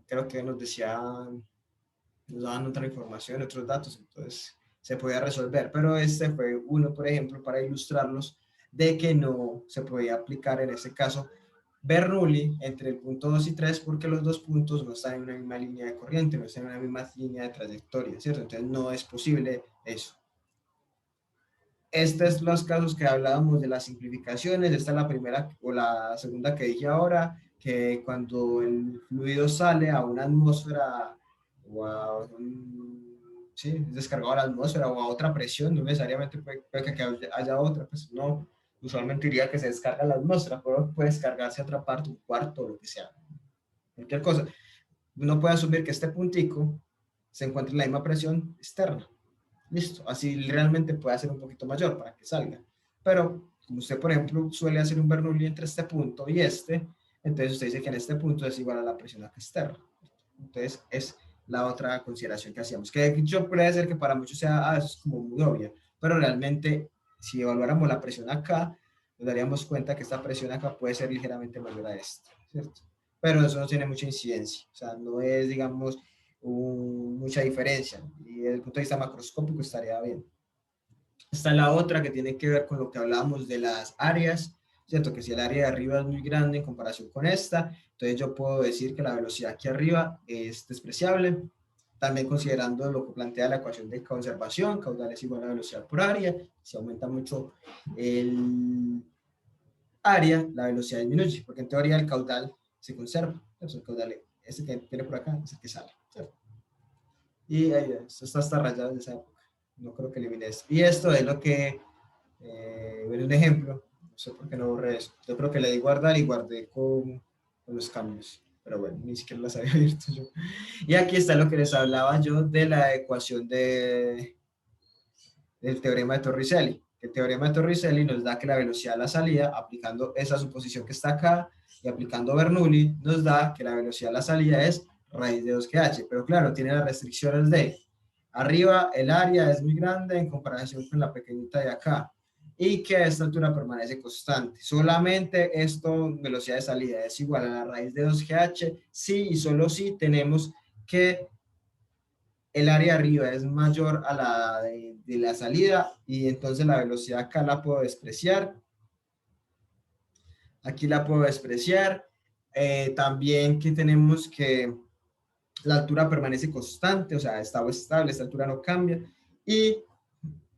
Creo que nos daban otra información, otros datos, entonces se podía resolver, pero este fue uno, por ejemplo, para ilustrarlos de que no se podía aplicar en este caso Bernoulli entre el punto 2 y 3 porque los dos puntos no están en una misma línea de corriente, no están en una misma línea de trayectoria, ¿cierto? Entonces no es posible eso. Estos son los casos que hablábamos de las simplificaciones. Esta es la primera o la segunda que dije ahora, que cuando el fluido sale a una atmósfera o a sí, es descargado a la atmósfera o a otra presión, no necesariamente puede que haya otra, pues no, usualmente diría que se descarga a la atmósfera, pero puede descargarse a otra parte, un cuarto, lo que sea, cualquier cosa. Uno puede asumir que este puntico se encuentra en la misma presión externa. Listo, así realmente puede ser un poquito mayor para que salga. Pero, como usted, por ejemplo, suele hacer un Bernoulli entre este punto y este, entonces usted dice que en este punto es igual a la presión acá externa. Entonces, es la otra consideración que hacíamos. Que de hecho puede ser que para muchos sea, eso es como muy obvia, pero realmente, si evaluáramos la presión acá, nos daríamos cuenta que esta presión acá puede ser ligeramente mayor a esta, ¿cierto? Pero eso no tiene mucha incidencia, o sea, no es, digamos, mucha diferencia, y desde el punto de vista macroscópico estaría bien. Está la otra que tiene que ver con lo que hablábamos de las áreas, ¿cierto? Que si el área de arriba es muy grande en comparación con esta, entonces yo puedo decir que la velocidad aquí arriba es despreciable. También considerando lo que plantea la ecuación de conservación, caudal es igual a velocidad por área. Si aumenta mucho el área, la velocidad disminuye, porque en teoría el caudal se conserva. Entonces el caudal, este que tiene por acá, es el que sale, ¿cierto? Y ahí, esto está hasta rayado de esa época. No creo que elimine esto. Y esto es lo que, un ejemplo, no sé por qué no borré eso. Yo creo que le di guardar y guardé con los cambios. Pero bueno, ni siquiera las había abierto yo. Y aquí está lo que les hablaba yo de la ecuación del teorema de Torricelli. El teorema de Torricelli nos da que la velocidad de la salida, aplicando esa suposición que está acá y aplicando Bernoulli, nos da que la velocidad de la salida es raíz de 2GH. Pero claro, tiene las restricciones de arriba el área es muy grande en comparación con la pequeñita de acá y que a esta altura permanece constante. Solamente esto, velocidad de salida, es igual a la raíz de 2GH si y solo si tenemos que el área arriba es mayor a la de la salida y entonces la velocidad acá la puedo despreciar. Aquí la puedo despreciar. También que tenemos que la altura permanece constante, o sea, está estable, esta altura no cambia. Y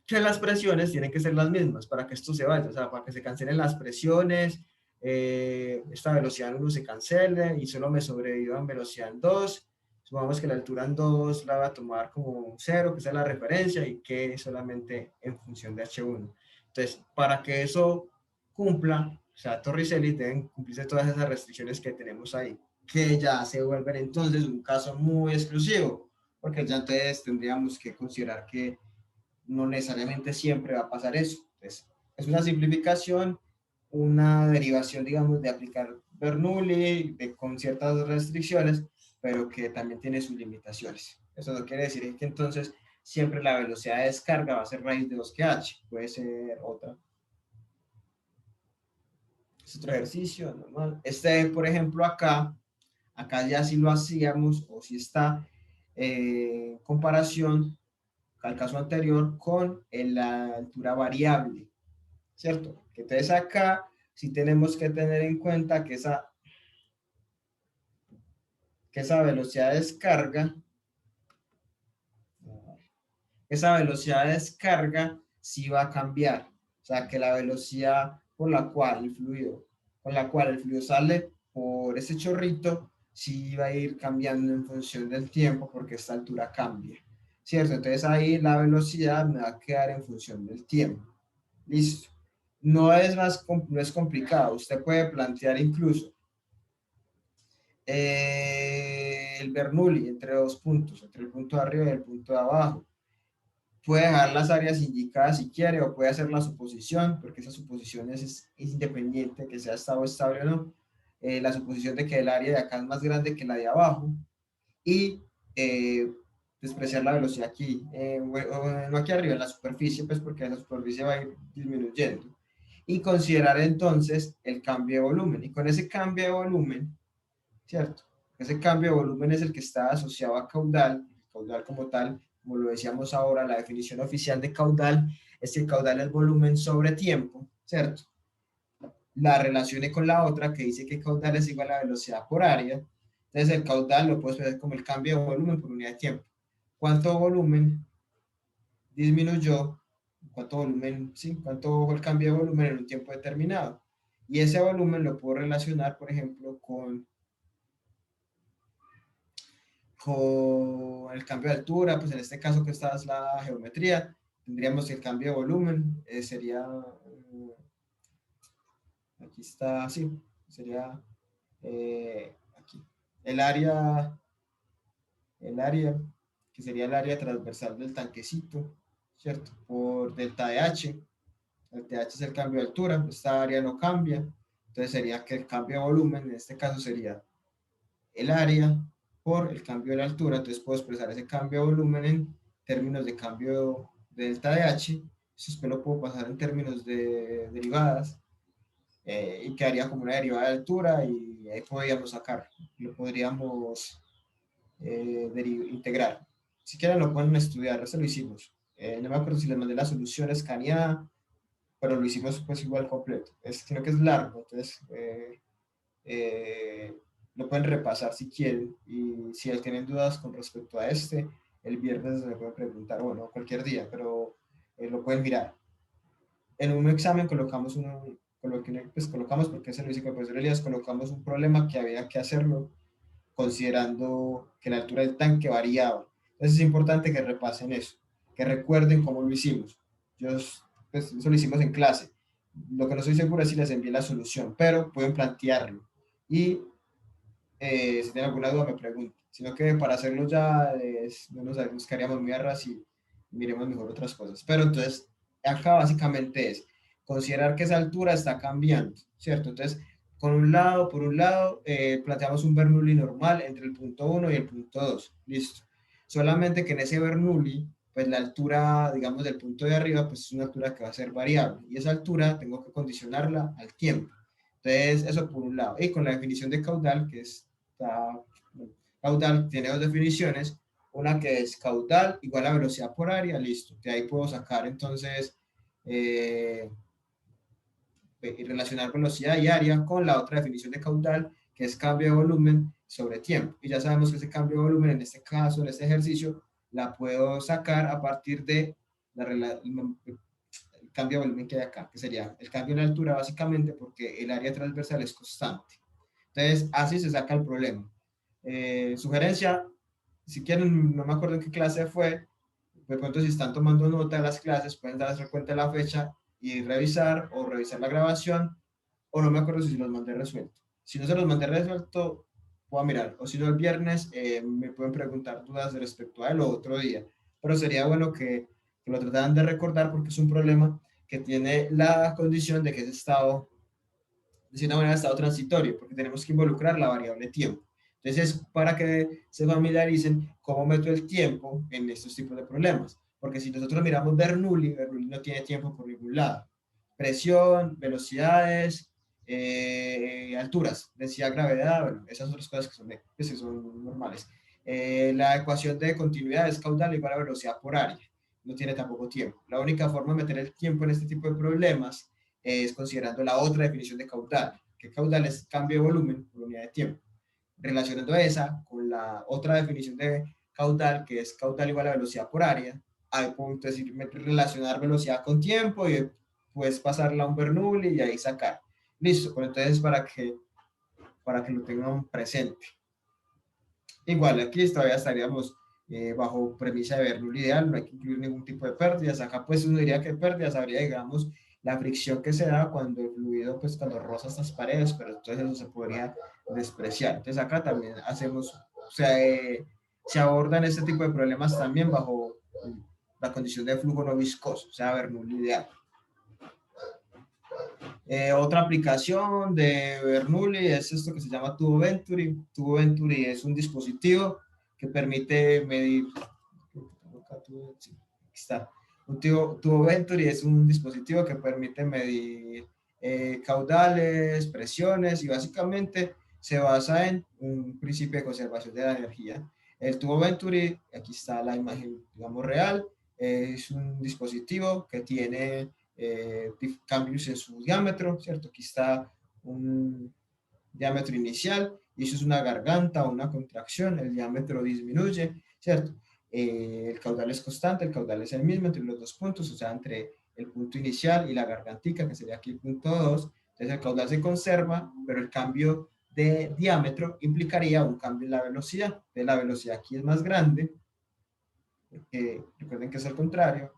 que las presiones tienen que ser las mismas para que esto se vaya, o sea, para que se cancelen las presiones, esta velocidad en 1 se cancele y solo me sobreviva en velocidad en 2. Supongamos que la altura en 2 la va a tomar como 0, que sea la referencia, y que solamente en función de H1. Entonces, para que eso cumpla, o sea, Torricelli deben cumplirse todas esas restricciones que tenemos ahí, que ya se vuelven entonces un caso muy exclusivo, porque ya entonces tendríamos que considerar que no necesariamente siempre va a pasar eso. Entonces, es una simplificación, una derivación, digamos, de aplicar Bernoulli con ciertas restricciones, pero que también tiene sus limitaciones. Eso no quiere decir que entonces siempre la velocidad de descarga va a ser raíz de 2GH, puede ser otra. Es otro ejercicio normal. Este, por ejemplo, acá ya sí lo hacíamos, o si está en comparación al caso anterior con la altura variable, ¿cierto? Que entonces acá sí tenemos que tener en cuenta que esa velocidad de descarga, sí va a cambiar. O sea, que la velocidad con la cual el fluido sale por ese chorrito, sí va a ir cambiando en función del tiempo porque esta altura cambia, ¿cierto? Entonces ahí la velocidad me va a quedar en función del tiempo. Listo. No es complicado. Usted puede plantear incluso el Bernoulli entre dos puntos, entre el punto de arriba y el punto de abajo. Puede dejar las áreas indicadas si quiere o puede hacer la suposición, porque esa suposición es independiente, que sea estable o no. La suposición de que el área de acá es más grande que la de abajo y despreciar la velocidad aquí, no aquí arriba, en la superficie, pues porque la superficie va a ir disminuyendo. Y considerar entonces el cambio de volumen. Y con ese cambio de volumen, ¿cierto? Ese cambio de volumen es el que está asociado a caudal, el caudal como tal, como lo decíamos ahora, la definición oficial de caudal es que el caudal es volumen sobre tiempo, ¿cierto? la relacione con la otra que dice que caudal es igual a velocidad por área. Entonces el caudal lo puedes ver como el cambio de volumen por unidad de tiempo. ¿Cuánto volumen disminuyó? ¿Cuánto volumen? Sí, ¿cuánto fue el cambio de volumen en un tiempo determinado? Y ese volumen lo puedo relacionar, por ejemplo, con el cambio de altura, pues en este caso que esta es la geometría, tendríamos que el cambio de volumen sería, aquí está, sí, sería aquí, el área, el área, que sería el área transversal del tanquecito, ¿cierto? Por delta de H, el TH es el cambio de altura, esta área no cambia, entonces sería que el cambio de volumen, en este caso sería el área por el cambio de la altura, entonces puedo expresar ese cambio de volumen en términos de cambio de delta de H, eso después lo puedo pasar en términos de derivadas, y quedaría como una derivada de altura y ahí podríamos sacar, lo podríamos integrar. Si quieren lo pueden estudiar, eso lo hicimos. No me acuerdo si les mandé la solución escaneada, pero lo hicimos pues igual completo. Sino que es largo, entonces eh, lo pueden repasar si quieren y si tienen dudas con respecto a este, el viernes me pueden preguntar, bueno, cualquier día, pero lo pueden mirar. En un examen colocamos pues colocamos, porque se lo dice con el profesor Elías, colocamos un problema que había que hacerlo considerando que la altura del tanque variaba. Entonces es importante que repasen eso, que recuerden cómo lo hicimos. Yo, pues, eso lo hicimos en clase. Lo que no estoy seguro es si les envié la solución, pero pueden plantearlo. Y si tienen alguna duda me pregunten. Sino que para hacerlo ya no nos buscaríamos muy arras y miremos mejor otras cosas. Pero entonces, acá básicamente es considerar que esa altura está cambiando, ¿cierto? Entonces, por un lado, planteamos un Bernoulli normal entre el punto 1 y el punto 2. Listo. Solamente que en ese Bernoulli, pues la altura, digamos, del punto de arriba, pues es una altura que va a ser variable. Y esa altura tengo que condicionarla al tiempo. Entonces, eso por un lado. Y con la definición de caudal, que es caudal, tiene dos definiciones. Una que es caudal igual a velocidad por área, listo. De ahí puedo sacar entonces eh, y relacionar velocidad y área con la otra definición de caudal, que es cambio de volumen sobre tiempo. Y ya sabemos que ese cambio de volumen, en este caso, en este ejercicio, la puedo sacar a partir de el cambio de volumen que hay acá, que sería el cambio en altura básicamente porque el área transversal es constante. Entonces, así se saca el problema. Sugerencia, si quieren, no me acuerdo en qué clase fue, de pronto si están tomando nota de las clases, pueden darse cuenta de la fecha y revisar o revisar la grabación, o no me acuerdo si los mandé resuelto. Si no se los mandé resuelto, puedo mirar, o si no el viernes me pueden preguntar dudas respecto a él o otro día, pero sería bueno que lo trataran de recordar porque es un problema que tiene la condición de que es estado, de cierta manera, estado transitorio, porque tenemos que involucrar la variable tiempo. Entonces, para que se familiaricen cómo meto el tiempo en estos tipos de problemas. Porque si nosotros miramos Bernoulli, Bernoulli no tiene tiempo por ningún lado. Presión, velocidades, alturas, densidad, gravedad, bueno, esas otras cosas que son normales. La ecuación de continuidad es caudal igual a velocidad por área. No tiene tampoco tiempo. La única forma de meter el tiempo en este tipo de problemas es considerando la otra definición de caudal, que caudal es cambio de volumen por unidad de tiempo. Relacionando esa con la otra definición de caudal, que es caudal igual a velocidad por área, hay punto decir relacionar velocidad con tiempo y pues pasarla a un Bernoulli y ahí sacar. Listo, pues entonces para que lo tengan presente. Igual aquí todavía estaríamos bajo premisa de Bernoulli ideal, no hay que incluir ningún tipo de pérdidas. Acá pues uno diría que pérdidas habría, digamos, la fricción que se da cuando el fluido, pues cuando roza estas paredes, pero entonces eso se podría despreciar. Entonces acá también hacemos, o sea, se abordan este tipo de problemas también bajo la condición de flujo no viscoso, o sea, Bernoulli ideal. Otra aplicación de Bernoulli es esto que se llama tubo Venturi. Tubo Venturi es un dispositivo que permite medir. Aquí está. Un tubo Venturi es un dispositivo que permite medir caudales, presiones y básicamente se basa en un principio de conservación de la energía. El tubo Venturi, aquí está la imagen, digamos, real, es un dispositivo que tiene cambios en su diámetro, ¿cierto? Aquí está un diámetro inicial, y eso es una garganta o una contracción, el diámetro disminuye, ¿cierto? El caudal es constante, el caudal es el mismo entre los dos puntos, o sea, entre el punto inicial y la gargantica, que sería aquí el punto 2. Entonces el caudal se conserva, pero el cambio de diámetro implicaría un cambio en la velocidad. Entonces la velocidad aquí es más grande, recuerden que es el contrario,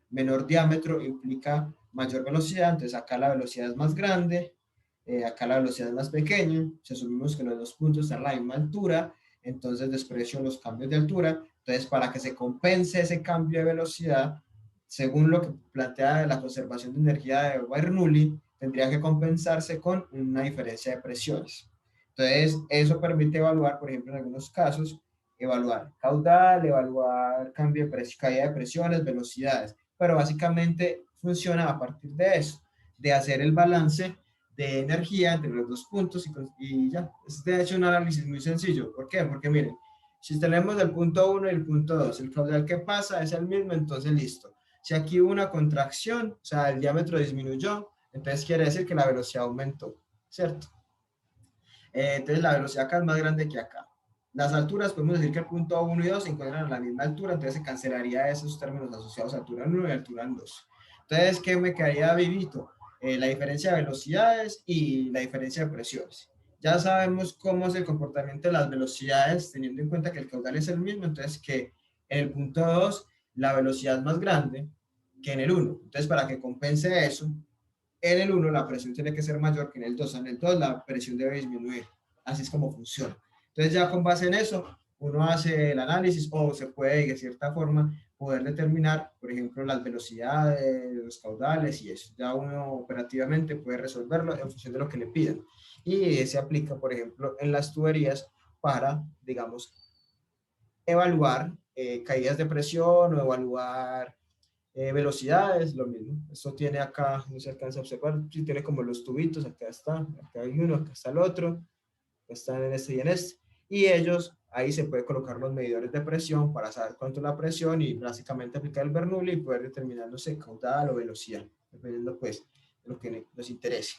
menor diámetro implica mayor velocidad, entonces acá la velocidad es más grande, acá la velocidad es más pequeña, si asumimos que los dos puntos están a la misma altura, entonces desprecio los cambios de altura, entonces para que se compense ese cambio de velocidad, según lo que plantea la conservación de energía de Bernoulli, tendría que compensarse con una diferencia de presiones. Entonces, eso permite evaluar, por ejemplo, en algunos casos, evaluar caudal, evaluar cambio de presión, caída de presiones, velocidades, pero básicamente funciona a partir de eso, de hacer el balance de energía entre los dos puntos y ya. Es de hecho un análisis muy sencillo. ¿Por qué? Porque miren, si tenemos el punto 1 y el punto 2, el caudal que pasa es el mismo, entonces listo. Si aquí hubo una contracción, o sea, el diámetro disminuyó, entonces quiere decir que la velocidad aumentó, ¿cierto? Entonces la velocidad acá es más grande que acá. Las alturas, podemos decir que el punto 1 y 2 se encuentran a la misma altura, entonces se cancelaría esos términos asociados a altura 1 y altura 2. Entonces, ¿qué me quedaría vivito? La diferencia de velocidades y la diferencia de presiones. Ya sabemos cómo es el comportamiento de las velocidades, teniendo en cuenta que el caudal es el mismo, entonces que en el punto 2 la velocidad es más grande que en el 1. Entonces, para que compense eso, en el 1 la presión tiene que ser mayor que en el 2. En el 2 la presión debe disminuir. Así es como funciona. Entonces ya con base en eso, uno hace el análisis o se puede de cierta forma poder determinar, por ejemplo, las velocidades, los caudales y eso. Ya uno operativamente puede resolverlo en función de lo que le pidan. Y se aplica, por ejemplo, en las tuberías para, digamos, evaluar caídas de presión o evaluar velocidades, lo mismo. Esto tiene acá, no se alcanza a observar, sí tiene como los tubitos, acá está, acá hay uno, acá está el otro, acá están en este y en este. Y ellos, ahí se puede colocar los medidores de presión para saber cuánto es la presión y básicamente aplicar el Bernoulli y poder determinar, no sé, caudal o velocidad, dependiendo pues de lo que nos interese.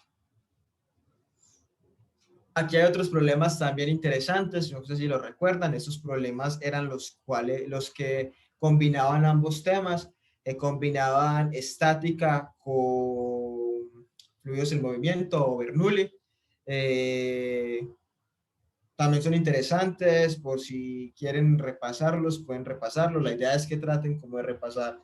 Aquí hay otros problemas también interesantes, no sé si lo recuerdan, esos problemas eran los que combinaban ambos temas, combinaban estática con fluidos en movimiento o Bernoulli. También son interesantes, por si quieren repasarlos, pueden repasarlos. La idea es que traten como de repasar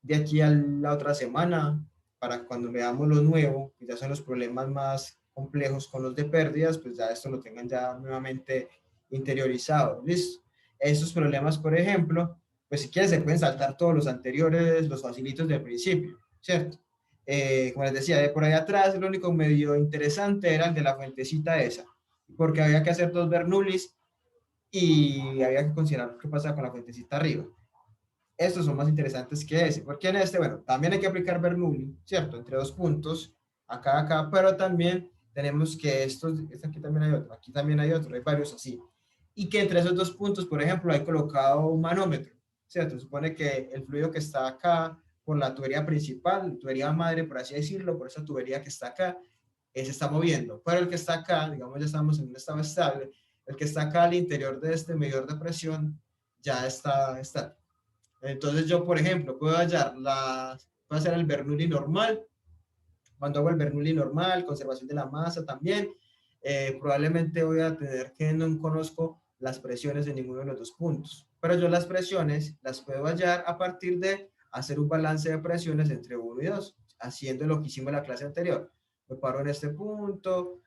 de aquí a la otra semana, para cuando veamos lo nuevo, que ya son los problemas más complejos con los de pérdidas, pues ya esto lo tengan ya nuevamente interiorizado. ¿Listo? Esos problemas, por ejemplo, pues si quieren se pueden saltar todos los anteriores, los facilitos del principio, ¿cierto? Como les decía, de por ahí atrás, lo único medio interesante era el de la fuentecita esa, porque había que hacer dos Bernoullis y había que considerar qué pasa con la fuentecita arriba. Estos son más interesantes que ese, porque en este, bueno, también hay que aplicar Bernoulli, ¿cierto? Entre dos puntos, acá, pero también tenemos que aquí también hay otro, aquí también hay otro, hay varios así. Y que entre esos dos puntos, por ejemplo, hay colocado un manómetro, ¿cierto? Supone que el fluido que está acá, por la tubería principal, tubería madre, por así decirlo, por esa tubería que está acá, se está moviendo. Pero el que está acá, digamos, ya estamos en un estado estable, el que está acá al interior de este medidor de presión ya está estático. Entonces yo, por ejemplo, puedo hacer el Bernoulli normal. Cuando hago el Bernoulli normal, conservación de la masa también, probablemente voy a tener que no conozco las presiones de ninguno de los dos puntos. Pero yo las presiones las puedo hallar a partir de hacer un balance de presiones entre 1 y 2, haciendo lo que hicimos en la clase anterior. Me paro en este punto,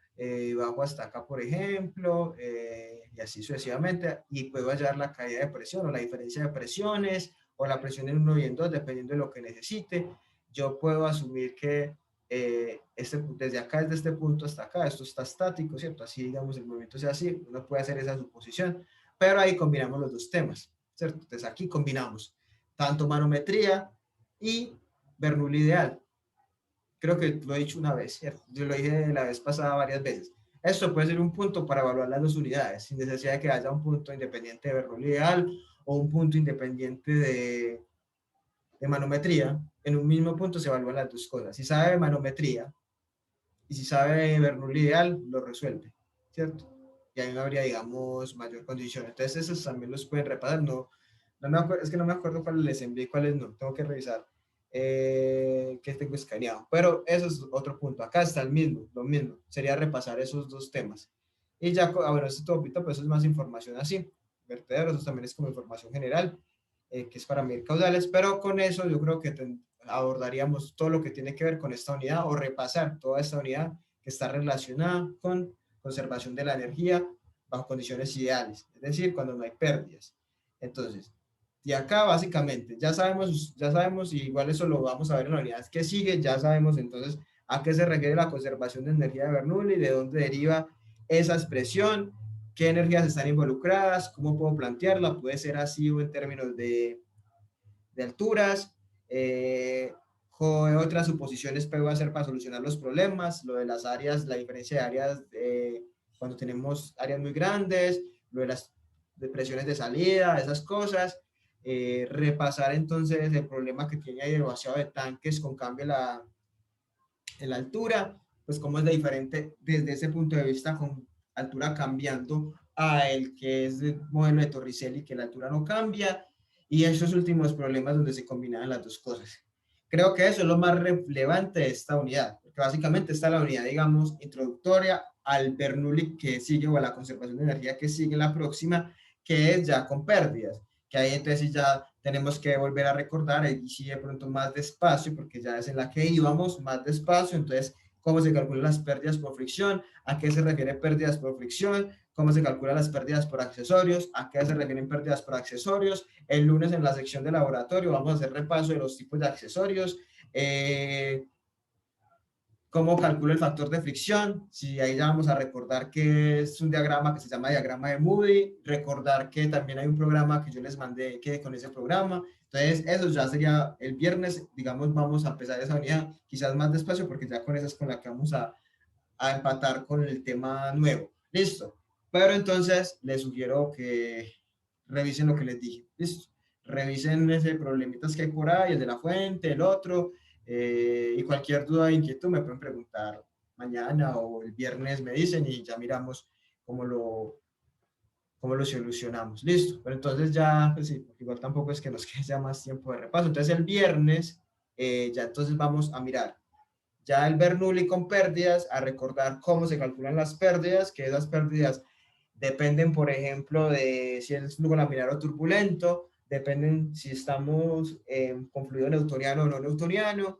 bajo hasta acá, por ejemplo, y así sucesivamente, y puedo hallar la caída de presión o la diferencia de presiones, o la presión en 1 y en 2, dependiendo de lo que necesite. Yo puedo asumir que desde acá, desde este punto hasta acá, esto está estático, ¿cierto? Así, digamos, el movimiento sea así, uno puede hacer esa suposición, pero ahí combinamos los dos temas, ¿cierto? Entonces aquí combinamos tanto manometría y Bernoulli ideal. Creo que lo he dicho una vez, ¿cierto? Yo lo dije la vez pasada varias veces. Esto puede ser un punto para evaluar las dos unidades, sin necesidad de que haya un punto independiente de Bernoulli ideal o un punto independiente de manometría, en un mismo punto se evalúan las dos cosas. Si sabe manometría y si sabe Bernoulli ideal, lo resuelve, ¿cierto? Y ahí no habría, digamos, mayor condición. Entonces, esos también los pueden repasar. No me acuerdo, es que no me acuerdo cuáles les envié y cuáles no. Tengo que revisar que tengo escaneado. Pero eso es otro punto. Acá está el mismo, lo mismo. Sería repasar esos dos temas. Y ya, bueno, este topito, pues eso es más información así. Vertederos, eso también es como información general, que es para medir caudales. Pero con eso yo creo que abordaríamos todo lo que tiene que ver con esta unidad o repasar toda esta unidad que está relacionada con conservación de la energía bajo condiciones ideales, es decir, cuando no hay pérdidas. Entonces, y acá básicamente ya sabemos, y igual eso lo vamos a ver en la unidad que sigue, ya sabemos entonces a qué se refiere la conservación de energía de Bernoulli, de dónde deriva esa expresión, qué energías están involucradas, cómo puedo plantearla, puede ser así o en términos de alturas, otras suposiciones puedo hacer para solucionar los problemas, lo de las áreas, la diferencia de áreas cuando tenemos áreas muy grandes, lo de las depresiones de salida, esas cosas, repasar entonces el problema que tiene ahí el vaciado de tanques con cambio en la altura, pues cómo es de diferente desde ese punto de vista con altura cambiando a el que es el modelo de Torricelli, que la altura no cambia, y esos últimos problemas donde se combinan las dos cosas. Creo que eso es lo más relevante de esta unidad, porque básicamente está la unidad, digamos, introductoria al Bernoulli que sigue o a la conservación de energía que sigue la próxima, que es ya con pérdidas, que ahí entonces ya tenemos que volver a recordar, y sí de pronto más despacio, porque ya es en la que íbamos, más despacio, entonces, cómo se calculan las pérdidas por fricción, a qué se refiere pérdidas por fricción, cómo se calculan las pérdidas por accesorios, a qué se refieren pérdidas por accesorios. El lunes en la sección de laboratorio vamos a hacer repaso de los tipos de accesorios, cómo calculo el factor de fricción, si ahí ya vamos a recordar que es un diagrama que se llama diagrama de Moody, recordar que también hay un programa que yo les mandé que con ese programa, entonces eso ya sería el viernes, digamos, vamos a empezar esa unidad, quizás más despacio porque ya con esa es con la que vamos a empatar con el tema nuevo, listo, pero entonces les sugiero que revisen lo que les dije, listo, revisen ese problemitas que hay por ahí, el de la fuente, el otro, y cualquier duda o inquietud me pueden preguntar mañana o el viernes me dicen y ya miramos cómo lo solucionamos. Listo, pero entonces ya, pues sí, porque igual tampoco es que nos quede ya más tiempo de repaso. Entonces el viernes ya entonces vamos a mirar ya el Bernoulli con pérdidas, a recordar cómo se calculan las pérdidas, que esas pérdidas dependen, por ejemplo, de si es flujo laminar o turbulento, dependen si estamos con fluido newtoniano o no newtoniano,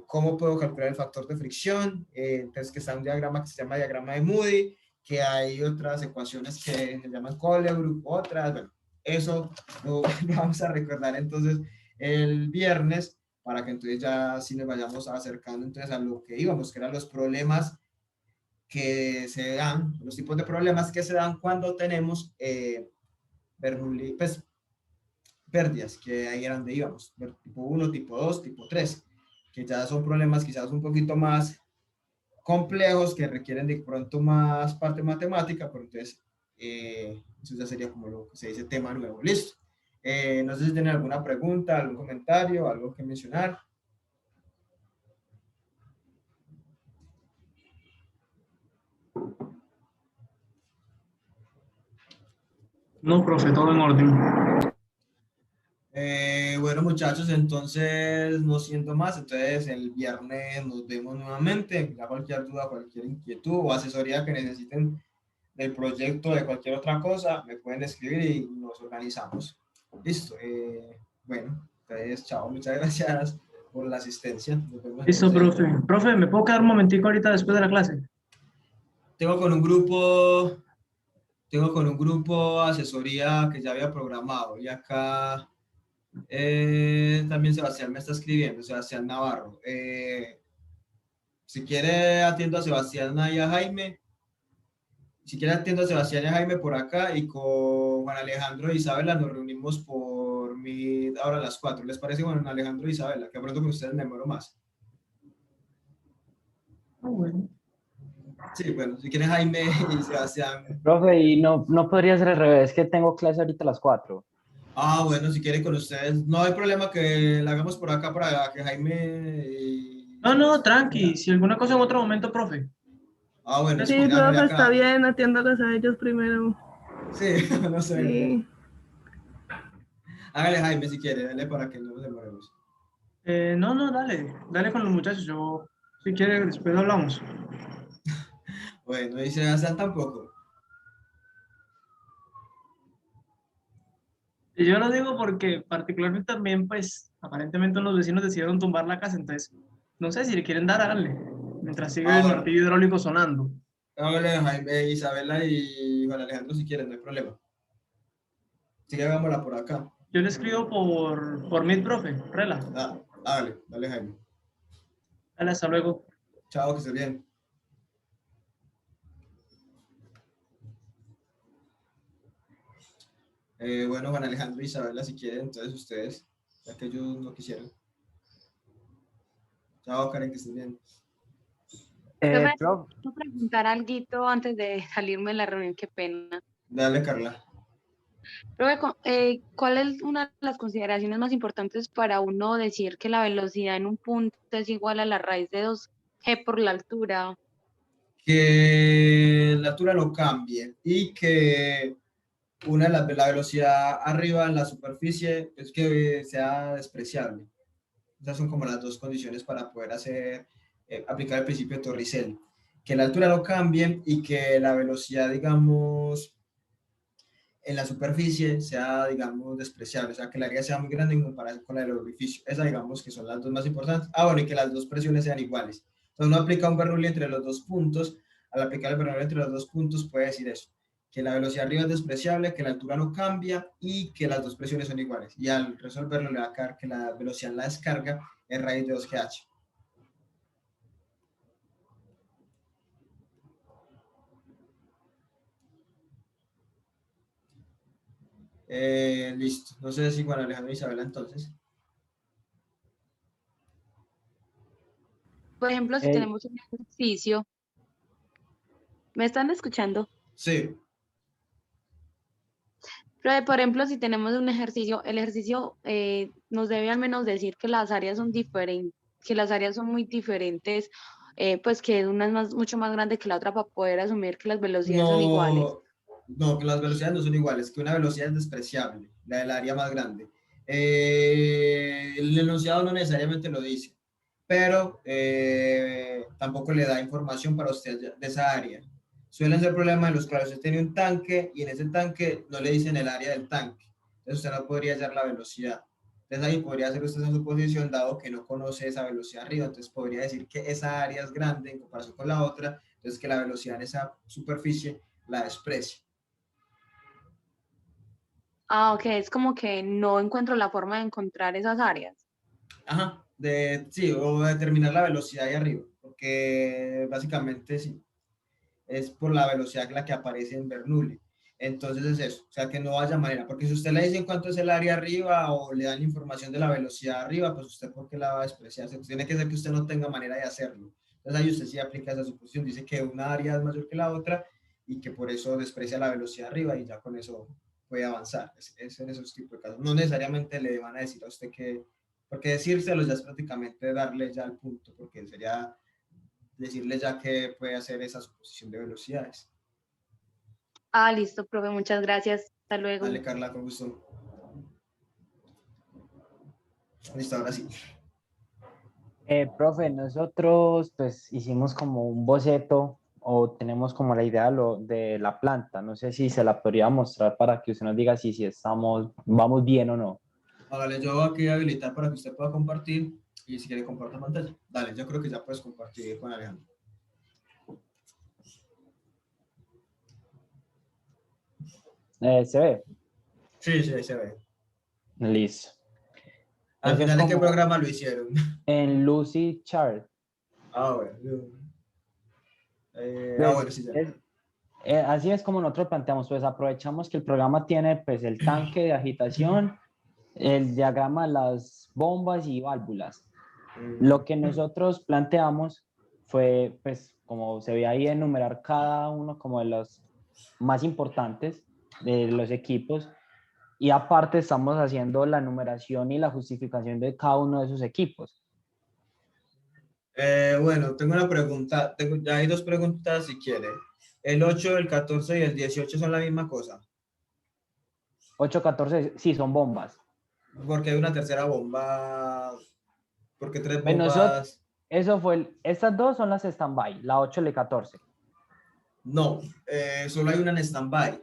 cómo puedo calcular el factor de fricción, entonces que está un diagrama que se llama diagrama de Moody, que hay otras ecuaciones que se llaman Colebrook, otras, bueno, eso lo vamos a recordar entonces el viernes, para que entonces ya sí nos vayamos acercando entonces a lo que íbamos, que eran los problemas que se dan, los tipos de problemas que se dan cuando tenemos Bernoulli, pues pérdidas, que ahí era donde íbamos, tipo 1, tipo 2, tipo 3, que ya son problemas quizás un poquito más complejos, que requieren de pronto más parte matemática, pero entonces eso ya sería como lo que se dice tema nuevo. Listo. No sé si tienen alguna pregunta, algún comentario, algo que mencionar. No, profe, todo en orden. Bueno, muchachos, entonces no siendo más, entonces el viernes nos vemos nuevamente. Ya cualquier duda, cualquier inquietud o asesoría que necesiten del proyecto, de cualquier otra cosa, me pueden escribir y nos organizamos. Listo. Bueno, entonces, chao, muchas gracias por la asistencia. Nos vemos Listo, entonces. profe. Profe, ¿me puedo quedar un momentico ahorita después de la clase? Tengo con un grupo, tengo con un grupo asesoría que ya había programado y acá también Sebastián me está escribiendo, Sebastián Navarro. Si quiere atiendo a Sebastián y a Jaime. Si quiere atiendo a Sebastián y a Jaime por acá y con Juan Alejandro e Isabela nos reunimos por Meet ahora a las 4. ¿Les parece Juan Alejandro e Isabela? Que pronto con ustedes me demoro más. Bueno. Sí, bueno, si quieren Jaime y Sebastián. Profe, y no podría ser al revés, que tengo clase ahorita a las 4. Ah, bueno, si quiere con ustedes, no hay problema que la hagamos por acá para que Jaime y No, Isabel no, estén tranqui. acá. Si alguna cosa en otro momento, profe. Ah, bueno, si Eso. Sí, quiere hágale profe, está acá. bien, atiéndalos a ellos primero. Sí, no sé. Sí. Hágale Jaime si quiere, dale para que no nos demoremos. No, no, dale. Dale con los muchachos. Yo, si quiere, después hablamos. Bueno, y Sebastián tampoco. Y yo lo digo porque particularmente también, pues, aparentemente unos vecinos decidieron tumbar la casa, entonces, no sé si le quieren dar, háganle, mientras sigue Ah, el bueno, martillo hidráulico sonando. hágale Jaime, Isabela y Juan Alejandro si quieren, no hay problema. Sí que hagámosla por acá. Yo le escribo por Meet, profe, rela. Ah, hágale, dale Jaime. Dale, hasta luego. Chao, que estés bien. Bueno, Juan Alejandro y Isabela si quieren, entonces ustedes, ya que ellos no quisieron. Chao, Karen, que estés bien. Profe, Prof, ¿puedo preguntar algo antes de salirme de la reunión? Qué pena. Dale, Carla. Profe, ¿cuál es una de las consideraciones más importantes para uno decir que la velocidad en un punto es igual a la raíz de 2g por la altura? Que la altura no cambie y que la velocidad arriba en la superficie es que sea despreciable. Esas son como las dos condiciones para poder aplicar el principio de Torricelli. Que la altura no cambie y que la velocidad, digamos, en la superficie sea, digamos, despreciable, o sea, que el área sea muy grande en comparación con la del orificio. Esas, digamos, que son las dos más importantes. Ah, bueno, y que las dos presiones sean iguales. Entonces, uno aplica un Bernoulli entre los dos puntos. Al aplicar el Bernoulli entre los dos puntos, puede decir eso, que la velocidad arriba es despreciable, que la altura no cambia y que las dos presiones son iguales. Y al resolverlo, le va a quedar que la velocidad en la descarga es raíz de 2GH. Listo. No sé si Juan Alejandro y Isabela entonces. Por ejemplo, si hey, tenemos un ejercicio, ¿me están escuchando? Sí. Profe, por ejemplo, si tenemos un ejercicio, el ejercicio nos debe al menos decir que las áreas son diferentes, que las áreas son muy diferentes, pues que una es mucho más grande que la otra para poder asumir que las velocidades son iguales. No, no, que las velocidades no son iguales, que una velocidad es despreciable, la del área más grande. El enunciado no necesariamente lo dice, pero tampoco le da información para usted de esa área. Suelen ser problemas en los cuales usted tiene un tanque y en ese tanque no le dicen el área del tanque. Entonces usted no podría hallar la velocidad. Entonces ahí podría hacer usted esa suposición dado que no conoce esa velocidad arriba. Entonces podría decir que esa área es grande en comparación con la otra, entonces que la velocidad en esa superficie la desprecia. Ah, ok, es como que no encuentro la forma de encontrar esas áreas. Ajá, sí, o determinar la velocidad ahí arriba, porque básicamente sí, es por la velocidad la que aparece en Bernoulli. Entonces es eso, o sea que no haya manera, porque si usted le dice en cuánto es el área arriba o le dan información de la velocidad arriba, pues usted por qué la va a despreciar. Tiene que ser que usted no tenga manera de hacerlo. Entonces ahí usted sí aplica esa suposición, dice que una área es mayor que la otra y que por eso desprecia la velocidad arriba y ya con eso puede avanzar. Es en esos tipos de casos. No necesariamente le van a decir a usted que, porque decírselo ya es prácticamente darle ya el punto, porque sería decirle ya que puede hacer esa suposición de velocidades. Ah, listo, profe, muchas gracias. Hasta luego. Dale, Carla, con gusto. Listo, ahora sí. profe, nosotros pues hicimos como un boceto o tenemos como la idea de la planta. No sé si se la podría mostrar para que usted nos diga si vamos bien o no. Hágale, yo aquí a habilitar para que usted pueda compartir y si quiere comparta pantalla. Dale, yo creo que ya puedes compartir con Alejandro. ¿Se ve? Sí, sí, ahí se ve. Listo. Al Eso es final, ¿en qué como programa lo hicieron? en Lucy Chart. Ah, bueno. Pues, Bueno, sí, ya. así es como nosotros planteamos, pues aprovechamos que el programa tiene pues el tanque de agitación, el diagrama de las bombas y válvulas. Lo que nosotros planteamos fue, pues, como se ve ahí, enumerar cada uno como de los más importantes de los equipos y aparte estamos haciendo la numeración y la justificación de cada uno de esos equipos. Bueno, tengo una pregunta, ya hay dos preguntas si quiere. ¿El 8, el 14 y el 18 son la misma cosa? 8, 14, sí, son bombas. Porque hay una tercera bomba, porque tres Bueno, bombas. eso fue, estas dos son las stand-by, la 8 y la 14. No, solo hay una en stand-by.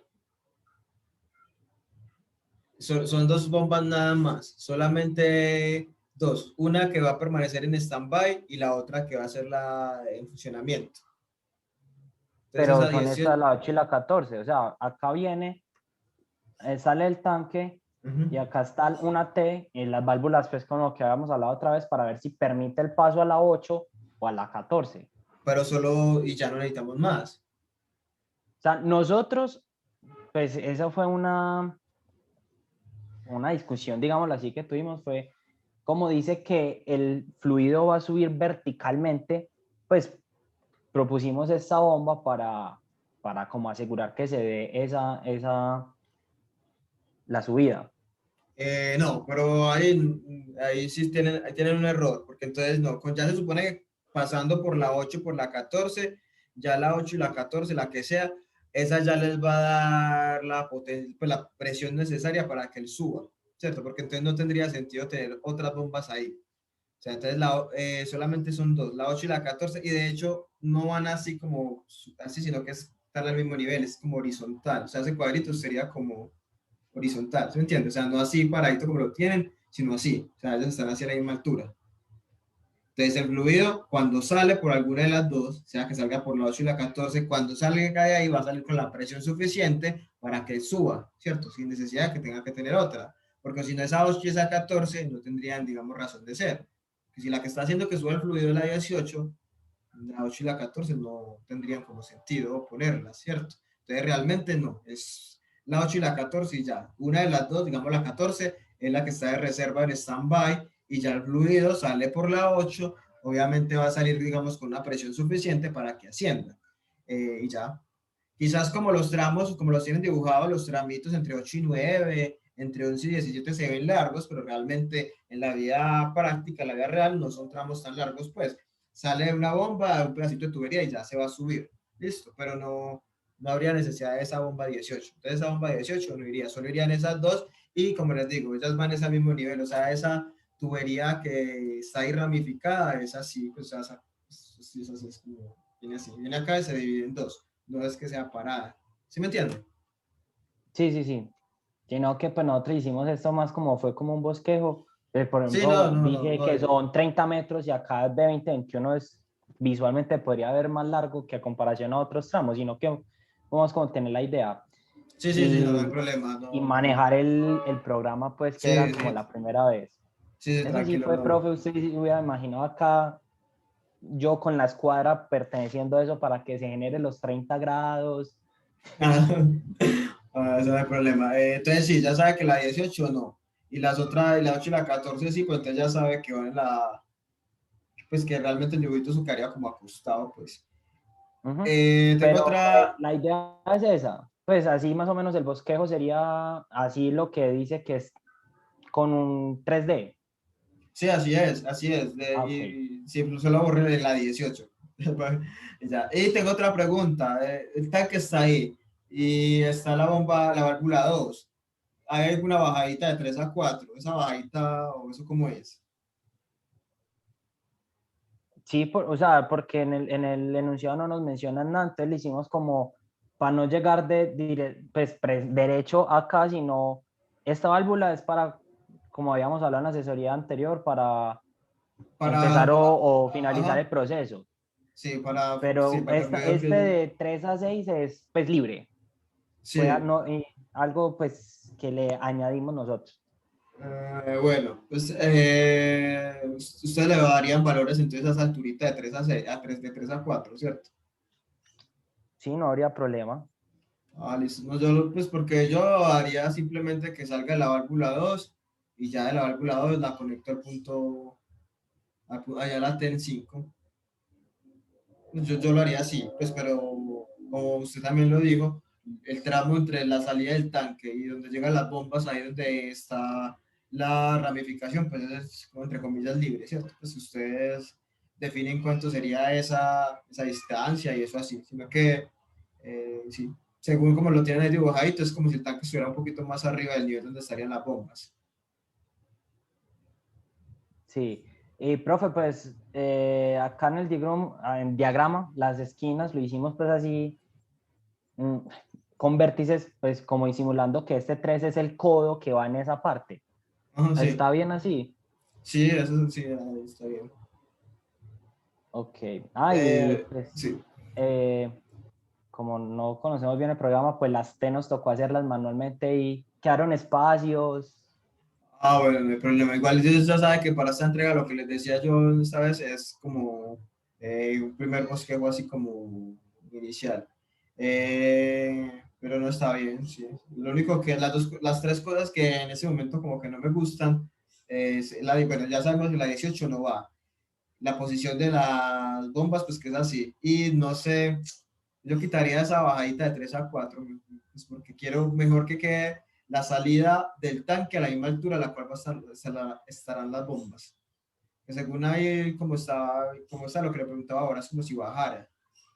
Son dos bombas nada más, solamente dos. Una que va a permanecer en stand-by y la otra que va a ser la en funcionamiento. Entonces Pero esa son 18. estas la 8 y la 14. O sea, acá viene, sale el tanque Ujú. y acá está una T en las válvulas, pues con lo que habíamos hablado otra vez, para ver si permite el paso a la 8 o a la 14. Pero solo, y ya no necesitamos más. O sea, nosotros, pues esa fue una discusión, digámoslo así, que tuvimos, fue como dice que el fluido va a subir verticalmente, pues propusimos esta bomba para como asegurar que se dé la subida. No, pero ahí sí tienen un error, porque entonces no, ya se supone que pasando por la 8 por la 14 ya la 8 y la 14 la que sea, esa ya les va a dar la potencia, pues la presión necesaria para que él suba, ¿cierto? Porque entonces no tendría sentido tener otras bombas ahí. O sea, entonces solamente son dos, la 8 y la 14 y de hecho no van así como, así, sino que están al mismo nivel, es como horizontal, o sea, ese cuadrito sería como horizontal, ¿se me entiende? O sea, no así paradito como lo tienen, sino así, o sea, ellos están hacia la misma altura. Entonces el fluido, cuando sale por alguna de las dos, sea que salga por la 8 y la 14, cuando salga de ahí va a salir con la presión suficiente para que suba, ¿cierto? Sin necesidad de que tenga que tener otra. Porque si no esa 8 y esa 14 no tendrían, digamos, razón de ser. Que si la que está haciendo que suba el fluido es la 18, la 8 y la 14 no tendrían como sentido ponerlas, ¿cierto? Entonces realmente no, es la 8 y la 14 y ya. Una de las dos, digamos la 14, es la que está de reserva en stand-by y ya el fluido sale por la 8, obviamente va a salir, digamos, con una presión suficiente para que ascienda. Y ya. Quizás como los tramos, como los tienen dibujados, los tramitos entre 8 y 9, entre 11 y 17 se ven largos, pero realmente en la vida práctica, en la vida real, no son tramos tan largos, pues sale una bomba, un pedacito de tubería y ya se va a subir. Listo, pero no habría necesidad de esa bomba 18. Entonces esa bomba 18 no iría, solo irían esas dos y como les digo, ellas van a ese mismo nivel, o sea, esa tubería que está ahí ramificada, es así, pues esa, es como, viene así, viene acá y se divide en dos, no es que sea parada. ¿Sí me entienden? Sí, sí, sí. Sino que pues nosotros hicimos esto más como fue como un bosquejo. Por Sí, no, ejemplo, no, no, dije que no. son 30 metros y acá es de 20, 21 es visualmente podría ver más largo que a comparación a otros tramos, sino que vamos como tener la idea Sí, sí, sí, no, no hay y, problema, y no, no. manejar el programa pues que era Sí, como sí, la primera vez. sí, sí, Eso sí tranquilo, fue, no. profe, usted sí hubiera imaginado acá yo con la escuadra perteneciendo a eso para que se genere los 30 grados. Eso no hay problema. Entonces sí, ya sabe que la 18 no. Y las otras, la 8 y la 14 sí, pues entonces ya sabe que van en la, pues que realmente el dibujito su quedaría como acostado, pues. Ujú. Tengo Pero otra, la idea es esa. Pues así más o menos el bosquejo sería así lo que dice que es con un 3D. sí, así es. Ah, ok. Y sí, pues solo borré en la 18. Y ya. Y tengo otra pregunta. El tanque está ahí y está la bomba, la válvula 2. ¿Hay alguna bajadita de 3 a 4? ¿Esa bajadita o eso cómo es? Sí, o sea, porque en el enunciado no nos mencionan nada, entonces le hicimos como para no llegar pues, derecho acá, sino esta válvula es para, como habíamos hablado en la asesoría anterior, para Para, empezar o finalizar el ajá, proceso. sí, Pero para que el fluido este fluya. de 3 a 6 es pues libre. Fue Sí. no, algo pues que le añadimos nosotros. Bueno, pues ustedes le darían valores entonces a esa alturita de 3 a 6, a 3 de 3 a 4, ¿cierto? Sí, no habría problema. Ah, listo. No, yo, pues porque yo haría simplemente que salga de la válvula 2 y ya de la válvula 2 la conecto al punto, allá a la TEN 5. Yo lo haría así, pues, pero como usted también lo dijo, el tramo entre la salida del tanque y donde llegan las bombas, ahí donde está la ramificación, pues es como entre comillas libre, ¿cierto? Pues ustedes definen cuánto sería esa distancia y eso así, sino que sí, según como lo tienen ahí dibujadito, es como si el tanque estuviera un poquito más arriba del nivel donde estarían las bombas. Sí, y profe, pues acá en diagrama, las esquinas lo hicimos pues así, con vértices, pues como disimulando que este 3 es el codo que va en esa parte. Ajá, sí. ¿Está bien así? Sí, eso sí, ahí está bien. Ok. Ah, y pues, Sí. como no conocemos bien el programa, pues las T nos tocó hacerlas manualmente y quedaron espacios. Ah, bueno, no hay problema. Igual ellos ya saben que para esta entrega lo que les decía yo esta vez es como un primer bosquejo así como inicial. Pero no está bien, sí. Lo único que las tres cosas que en ese momento como que no me gustan es bueno, ya sabemos que la 18 no va. La posición de las bombas, pues que es así. Y no sé, yo quitaría esa bajadita de 3 a 4, pues porque quiero mejor que quede la salida del tanque a la misma altura a la cual estarán las bombas. Que según ahí, como está lo que le preguntaba ahora, es como si bajara,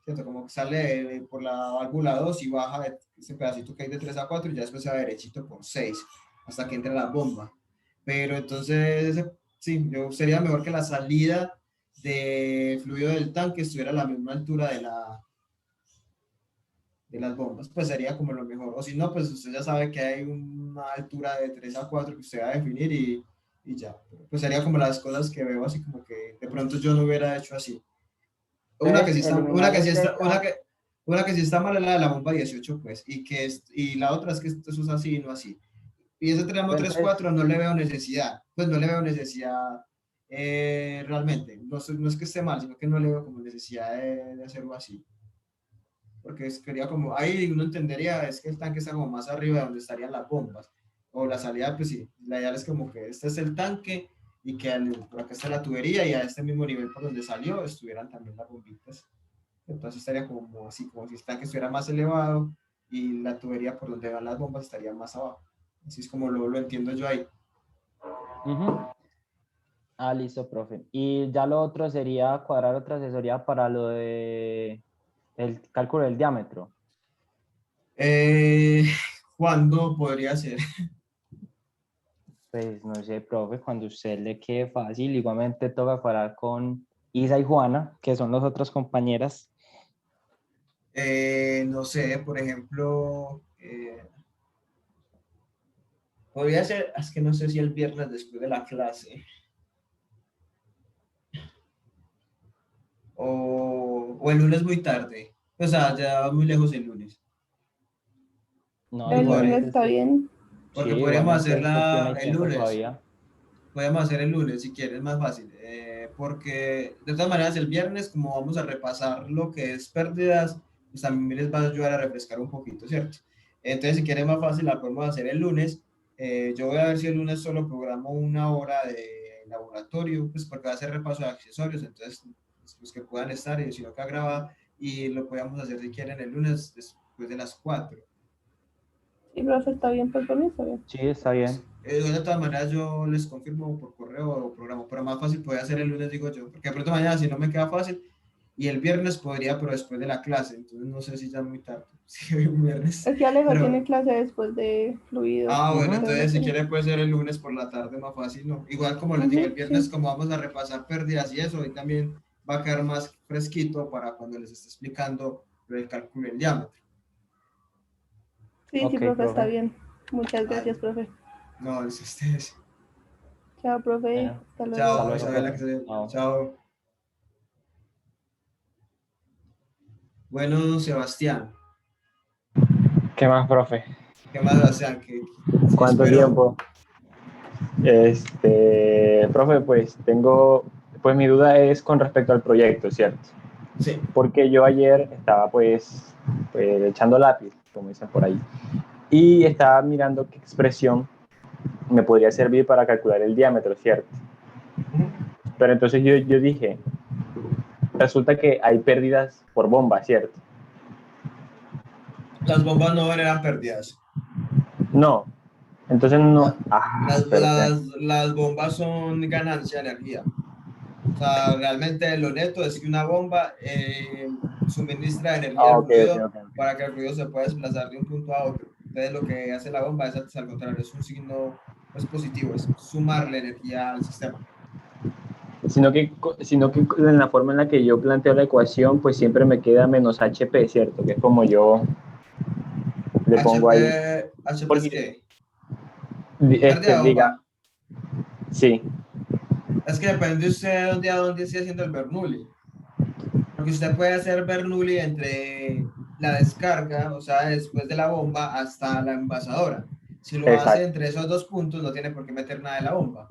¿cierto? Como que sale por la válvula 2 y baja ese pedacito que hay de 3 a 4 y ya después se va derechito por 6 hasta que entre la bomba. Pero entonces, sí, yo sería mejor que la salida de fluido del tanque estuviera a la misma altura de las bombas, pues sería como lo mejor. O si no, pues usted ya sabe que hay una altura de 3 a 4 que usted va a definir y ya. Pues sería como las cosas que veo así como que de pronto yo no hubiera hecho así. Una que sí está, una que sí está mal es la de la bomba 18, pues, y la otra es que esto es así y no así. Y ese tramo 3-4 no le veo necesidad, pues no le veo necesidad realmente. No es que esté mal, sino que no le veo como necesidad de hacerlo así. Porque quería como, ahí uno entendería, es que el tanque está como más arriba de donde estarían las bombas. O la salida, pues sí, la idea es como que este es el tanque y que por acá está la tubería y a este mismo nivel por donde salió estuvieran también las bombitas. Entonces estaría como así, como si el tanque estuviera más elevado y la tubería por donde van las bombas estaría más abajo. Así es como lo entiendo yo ahí. Ah, listo, profe. Y ya lo otro sería cuadrar otra asesoría para lo de el cálculo del diámetro. ¿Cuándo podría ser? Pues no sé, profe, cuando a usted le quede fácil, igualmente toca cuadrar con Isa y Juana, que son las otras compañeras. No sé, por ejemplo, podría ser, es que no sé si el viernes después de la clase. O el lunes muy tarde. O sea, ya va muy lejos el lunes. No, El lunes igualmente está bien. Porque sí, podríamos igualmente usted hacerla tiene el tiempo lunes. todavía. Podríamos hacer el lunes si quieres, más fácil. Porque de todas maneras el viernes, como vamos a repasar lo que es pérdidas, pues también les va a ayudar a refrescar un poquito, ¿cierto? Entonces, si quieres más fácil, la podemos hacer el lunes. Yo voy a ver si el lunes solo programo una hora de laboratorio, pues porque va a ser repaso de accesorios, entonces los que puedan estar y si no queda grabado, y lo podemos hacer si quieren el lunes después de las 4. Sí, profe, está bien, pues por mí está bien. Sí, está bien. De todas maneras, yo les confirmo por correo o programa, pero más fácil puede hacer el lunes, digo yo, porque de pronto mañana si no me queda fácil, y el viernes podría, pero después de la clase, entonces no sé si ya es muy tarde, si un viernes. Es que Alejo Pero, tiene clase después de fluido. bueno, Ujú. entonces si quiere puede ser el lunes por la tarde, más fácil, ¿no? Igual como les digo, el viernes Sí, como vamos a repasar pérdidas y eso, y también va a quedar más fresquito para cuando les esté explicando el cálculo del diámetro. sí, Ok, profe, está profe. bien. Muchas Ah, gracias, profe. no, es ustedes. Chao, profe. Bueno, Hasta luego. hasta Chao, luego, Isabela, profe. Chao. chao. Bueno, Sebastián. ¿Qué más, profe? ¿Qué más, Sebastián? ¿Cuánto Espero. tiempo? Profe, pues mi duda es con respecto al proyecto, ¿cierto? Sí. Porque yo ayer estaba pues echando lápiz, como dicen por ahí, y estaba mirando qué expresión me podría servir para calcular el diámetro, ¿cierto? Pero entonces yo dije, resulta que hay pérdidas por bomba, ¿cierto? Las bombas no generan pérdidas. No. Entonces no. Las bombas son ganancia de energía. O sea, realmente lo neto es que una bomba suministra energía al fluido para que el fluido se pueda desplazar de un punto a otro. Entonces lo que hace la bomba es al contrario, es un signo positivo, es sumarle energía al sistema. Sino que en la forma en la que yo planteo la ecuación, pues siempre me queda menos HP, ¿cierto? Que es como yo le pongo ahí. ¿HP es qué? Diga. Sí. Es que depende usted de dónde esté haciendo el Bernoulli. Porque usted puede hacer Bernoulli entre la descarga, o sea, después de la bomba hasta la envasadora. Si lo hace entre esos dos puntos, no tiene por qué meter nada de la bomba.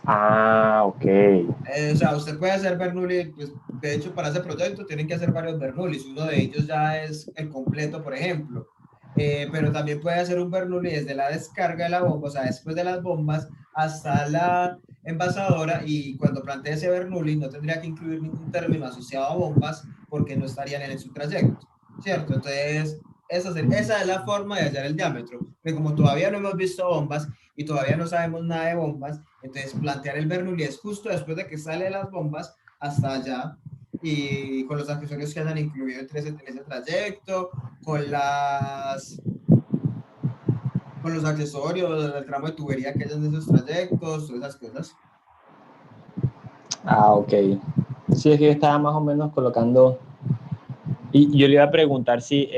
Ah, ok. O sea, usted puede hacer Bernoulli, pues de hecho para ese proyecto tienen que hacer varios Bernoullis. Uno de ellos ya es el completo, por ejemplo. Pero también puede hacer un Bernoulli desde la descarga de la bomba, o sea, después de las bombas hasta la envasadora, y cuando plantee ese Bernoulli no tendría que incluir ningún término asociado a bombas porque no estarían en su trayecto, ¿cierto? Entonces, esa es la forma de hallar el diámetro, porque como todavía no hemos visto bombas y todavía no sabemos nada de bombas, entonces plantear el Bernoulli es justo después de que sale de las bombas hasta allá, y con los accesorios que hayan incluido en ese trayecto, con los accesorios, el tramo de tubería que hayan en esos trayectos, todas esas cosas. Ah, ok. Sí, es que yo estaba más o menos colocando, y yo le iba a preguntar si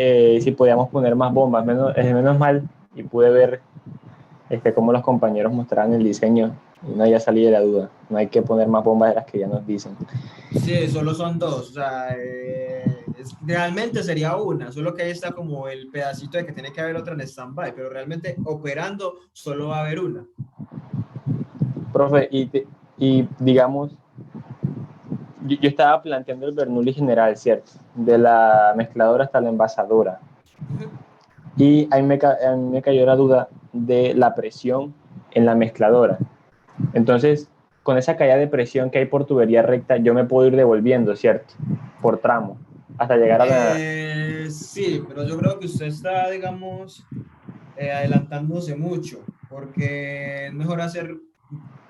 podíamos poner más bombas, menos mal, y pude ver cómo los compañeros mostraban el diseño, y no, ya salí de la duda, no hay que poner más bombas de las que ya nos dicen. Sí, solo son dos, o sea, realmente sería una, solo que ahí está como el pedacito de que tiene que haber otra en stand-by, pero realmente operando solo va a haber una. Profe, y digamos, yo estaba planteando el Bernoulli general, ¿cierto? De la mezcladora hasta la envasadora. Y a mí me cayó la duda de la presión en la mezcladora. Entonces, con esa caída de presión que hay por tubería recta, yo me puedo ir devolviendo, ¿cierto? Por tramo, hasta llegar a la... Sí, pero yo creo que usted está, digamos, adelantándose mucho, porque es mejor hacer,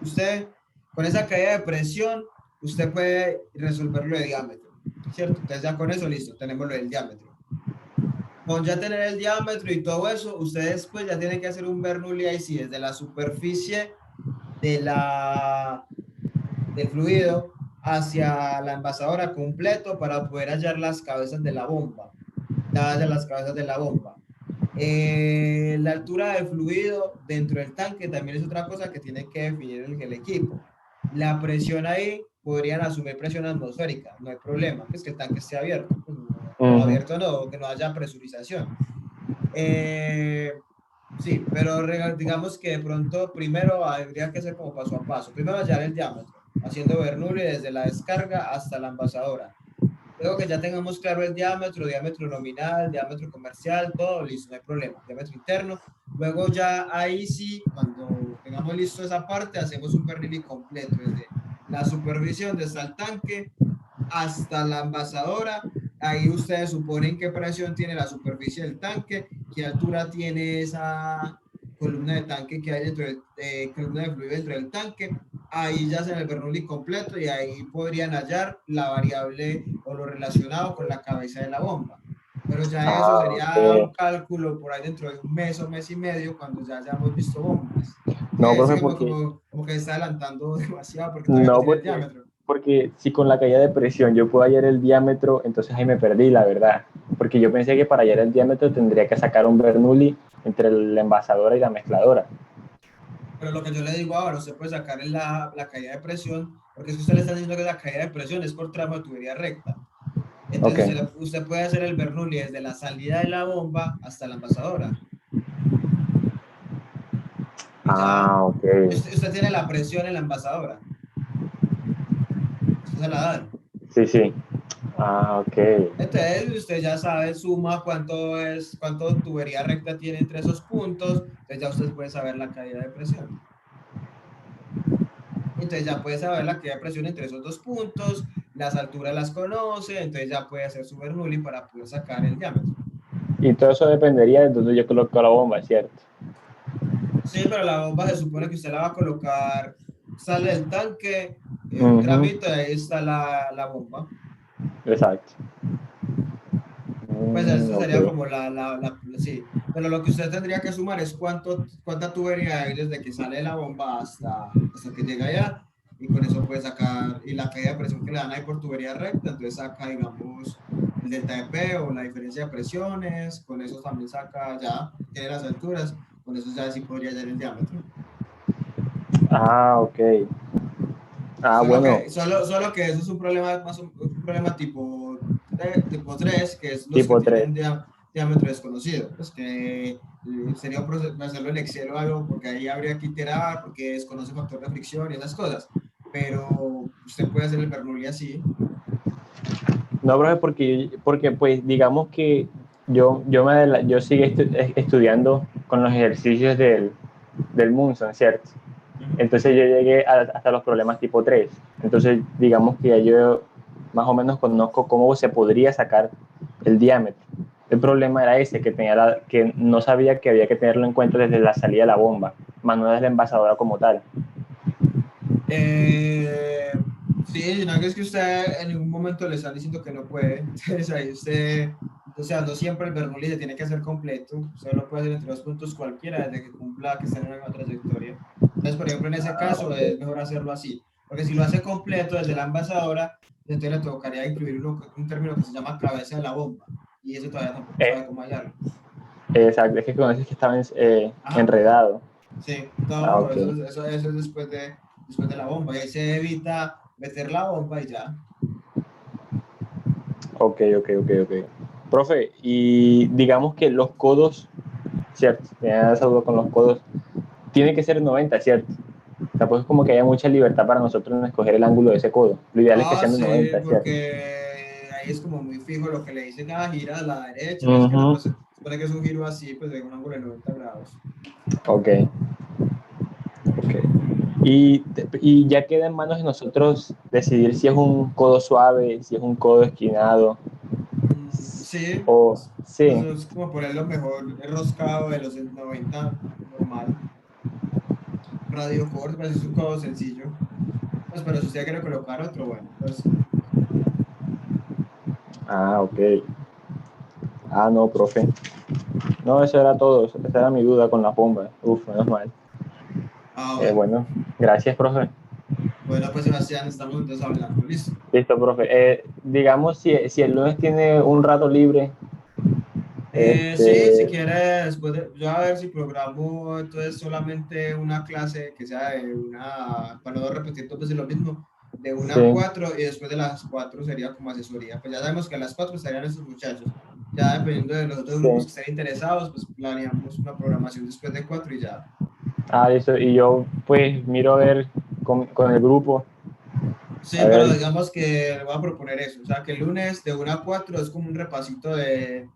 usted, con esa caída de presión, usted puede resolverlo de diámetro, ¿cierto? Entonces ya con eso, listo, tenemos lo del diámetro. Con ya tener el diámetro y todo eso, usted después ya tiene que hacer un Bernoulli ahí sí, desde la superficie del fluido hacia la envasadora completo para poder hallar las cabezas de la bomba. La altura del fluido dentro del tanque también es otra cosa que tiene que definir el equipo. La presión ahí podrían asumir presión atmosférica, no hay problema, pues que el tanque esté abierto, pues abierto no, que no haya presurización. Sí, pero digamos que de pronto primero habría que hacer como paso a paso. Primero hallar el diámetro, haciendo Bernoulli desde la descarga hasta la envasadora. Luego que ya tengamos claro el diámetro nominal, diámetro comercial, todo listo, no hay problema, diámetro interno. Luego ya ahí sí, cuando tengamos listo esa parte, hacemos un Bernoulli completo, desde la supervisión desde el tanque hasta la envasadora. Ahí ustedes suponen qué presión tiene la superficie del tanque, qué altura tiene esa columna de tanque que hay dentro columna de fluido dentro del tanque. Ahí ya hacen el Bernoulli completo y ahí podrían hallar la variable o lo relacionado con la cabeza de la bomba. Pero ya eso sería un cálculo por ahí dentro de un mes o mes y medio cuando ya hayamos visto bombas. No, profe, como que está adelantando demasiado porque todavía no tiene el diámetro. Porque si con la caída de presión yo puedo hallar el diámetro, entonces ahí me perdí, la verdad. Porque yo pensé que para hallar el diámetro tendría que sacar un Bernoulli entre la envasadora y la mezcladora. Pero lo que yo le digo ahora, usted puede sacar la caída de presión, porque si usted le está diciendo que la caída de presión es por tramo de tubería recta. Entonces usted puede hacer el Bernoulli desde la salida de la bomba hasta la envasadora. Ok. Usted tiene la presión en la envasadora. Usted se la da. Sí. Ok. Entonces usted ya sabe, suma cuánto tubería recta tiene entre esos puntos, entonces ya usted puede saber la caída de presión. Entonces ya puede saber la caída de presión entre esos dos puntos, las alturas las conoce, entonces ya puede hacer su Bernoulli para poder sacar el diámetro. Y todo eso dependería de donde yo coloco la bomba, ¿cierto? Sí, pero la bomba se supone que usted la va a colocar, sale del tanque, un Ujú. tramito, y ahí está la bomba. Exacto. Pues eso sería Ok. como sí. Pero lo que usted tendría que sumar es cuánta tubería hay desde que sale la bomba hasta que llega allá. Y con eso puede sacar, y la caída de presión que le dan ahí por tubería recta, entonces saca, digamos, el delta de P o la diferencia de presiones, con eso también saca ya, tiene las alturas, con eso ya sí podría hallar el diámetro. Ah, ok. Ah, bueno, Solo que eso es un problema, un problema tipo 3 que es los que tipo 3. tienen diámetro desconocido. Pues que sería un proceso hacerlo en Excel o algo, porque ahí habría que iterar, porque desconoce factor de fricción y esas cosas. Pero usted puede hacer el Bernoulli así. No, profe, porque pues digamos que yo sigo estudiando con los ejercicios del Munson, ¿cierto? Entonces yo llegué hasta los problemas tipo 3. Entonces digamos que ya yo más o menos conozco cómo se podría sacar el diámetro. El problema era ese, que no sabía que había que tenerlo en cuenta desde la salida de la bomba, más no desde la envasadora como tal. Sí, no es que usted en ningún momento le está diciendo que no puede. Entonces ahí usted, o sea, no siempre el Bernoulli se tiene que hacer completo. Usted lo puede hacer entre dos puntos cualquiera desde que cumpla que esté en una trayectoria. Entonces, por ejemplo, en ese caso es mejor hacerlo así. Porque si lo hace completo desde la envasadora, entonces le tocaría incluir un término que se llama cabeza de la bomba. Y eso todavía tampoco sabe cómo hallarlo. Exacto, es que con eso es que estaba Ajá. enredado. Sí, Ah, no, ok. eso es después de la bomba. Y ahí se evita meter la bomba y ya. Ok. Profe, y digamos que los codos, ¿cierto? Tenía esa duda con los codos. Tiene que ser 90, ¿cierto? Tampoco es como que haya mucha libertad para nosotros en escoger el ángulo de ese codo. Lo ideal es que sean de Sí, 90, ¿cierto? porque ahí es como muy fijo lo que le dicen, gira a la derecha, la izquierda, Ujú. pues se supone que es un giro así, pues de un ángulo de 90 grados. Ok. Y ya queda en manos de nosotros decidir si es un codo suave, si es un codo esquinado. Sí, O pues sí. es como ponerlo mejor enroscado de los 90 normal. Radio corto, pues es un codo sencillo. Pues pero si usted quiere colocar otro, bueno, pues Ah, ok. Ah, no, profe. No, eso era todo. Esa era mi duda con la bomba. Uf, menos mal. bueno. Bueno, gracias, profe. Bueno, pues Sebastián, estamos entonces hablando, listo. Listo, profe. Digamos, si el lunes tiene un rato libre, Sí, si este, quieres, yo a ver si programo entonces solamente una clase que sea para no repetir dos veces lo mismo, de una a sí. 4 y después de las 4 sería como asesoría. Pues ya sabemos que a las 4 estarían estos muchachos. Ya dependiendo de los otros Sí. grupos que estén interesados, pues planeamos una programación después de 4 y ya. Ah, listo. Y yo, pues, miro a ver con el grupo. Sí, A pero ver. digamos que le voy a proponer eso. O sea, que el lunes de una a 4 es como un repasito de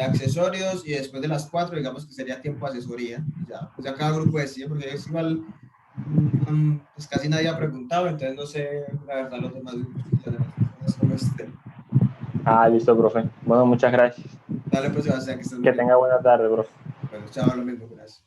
accesorios y después de las 4 digamos que sería tiempo de asesoría y ya, pues ya cada grupo decide porque es igual, pues casi nadie ha preguntado, entonces no sé la verdad los demás grupos, las demás personas cómo estén. Ah, listo, profe. Bueno, muchas gracias. Dale pues Sebastián, que estés muy Que bien. tenga buena tarde, profe. Bueno, chao, lo mismo, gracias.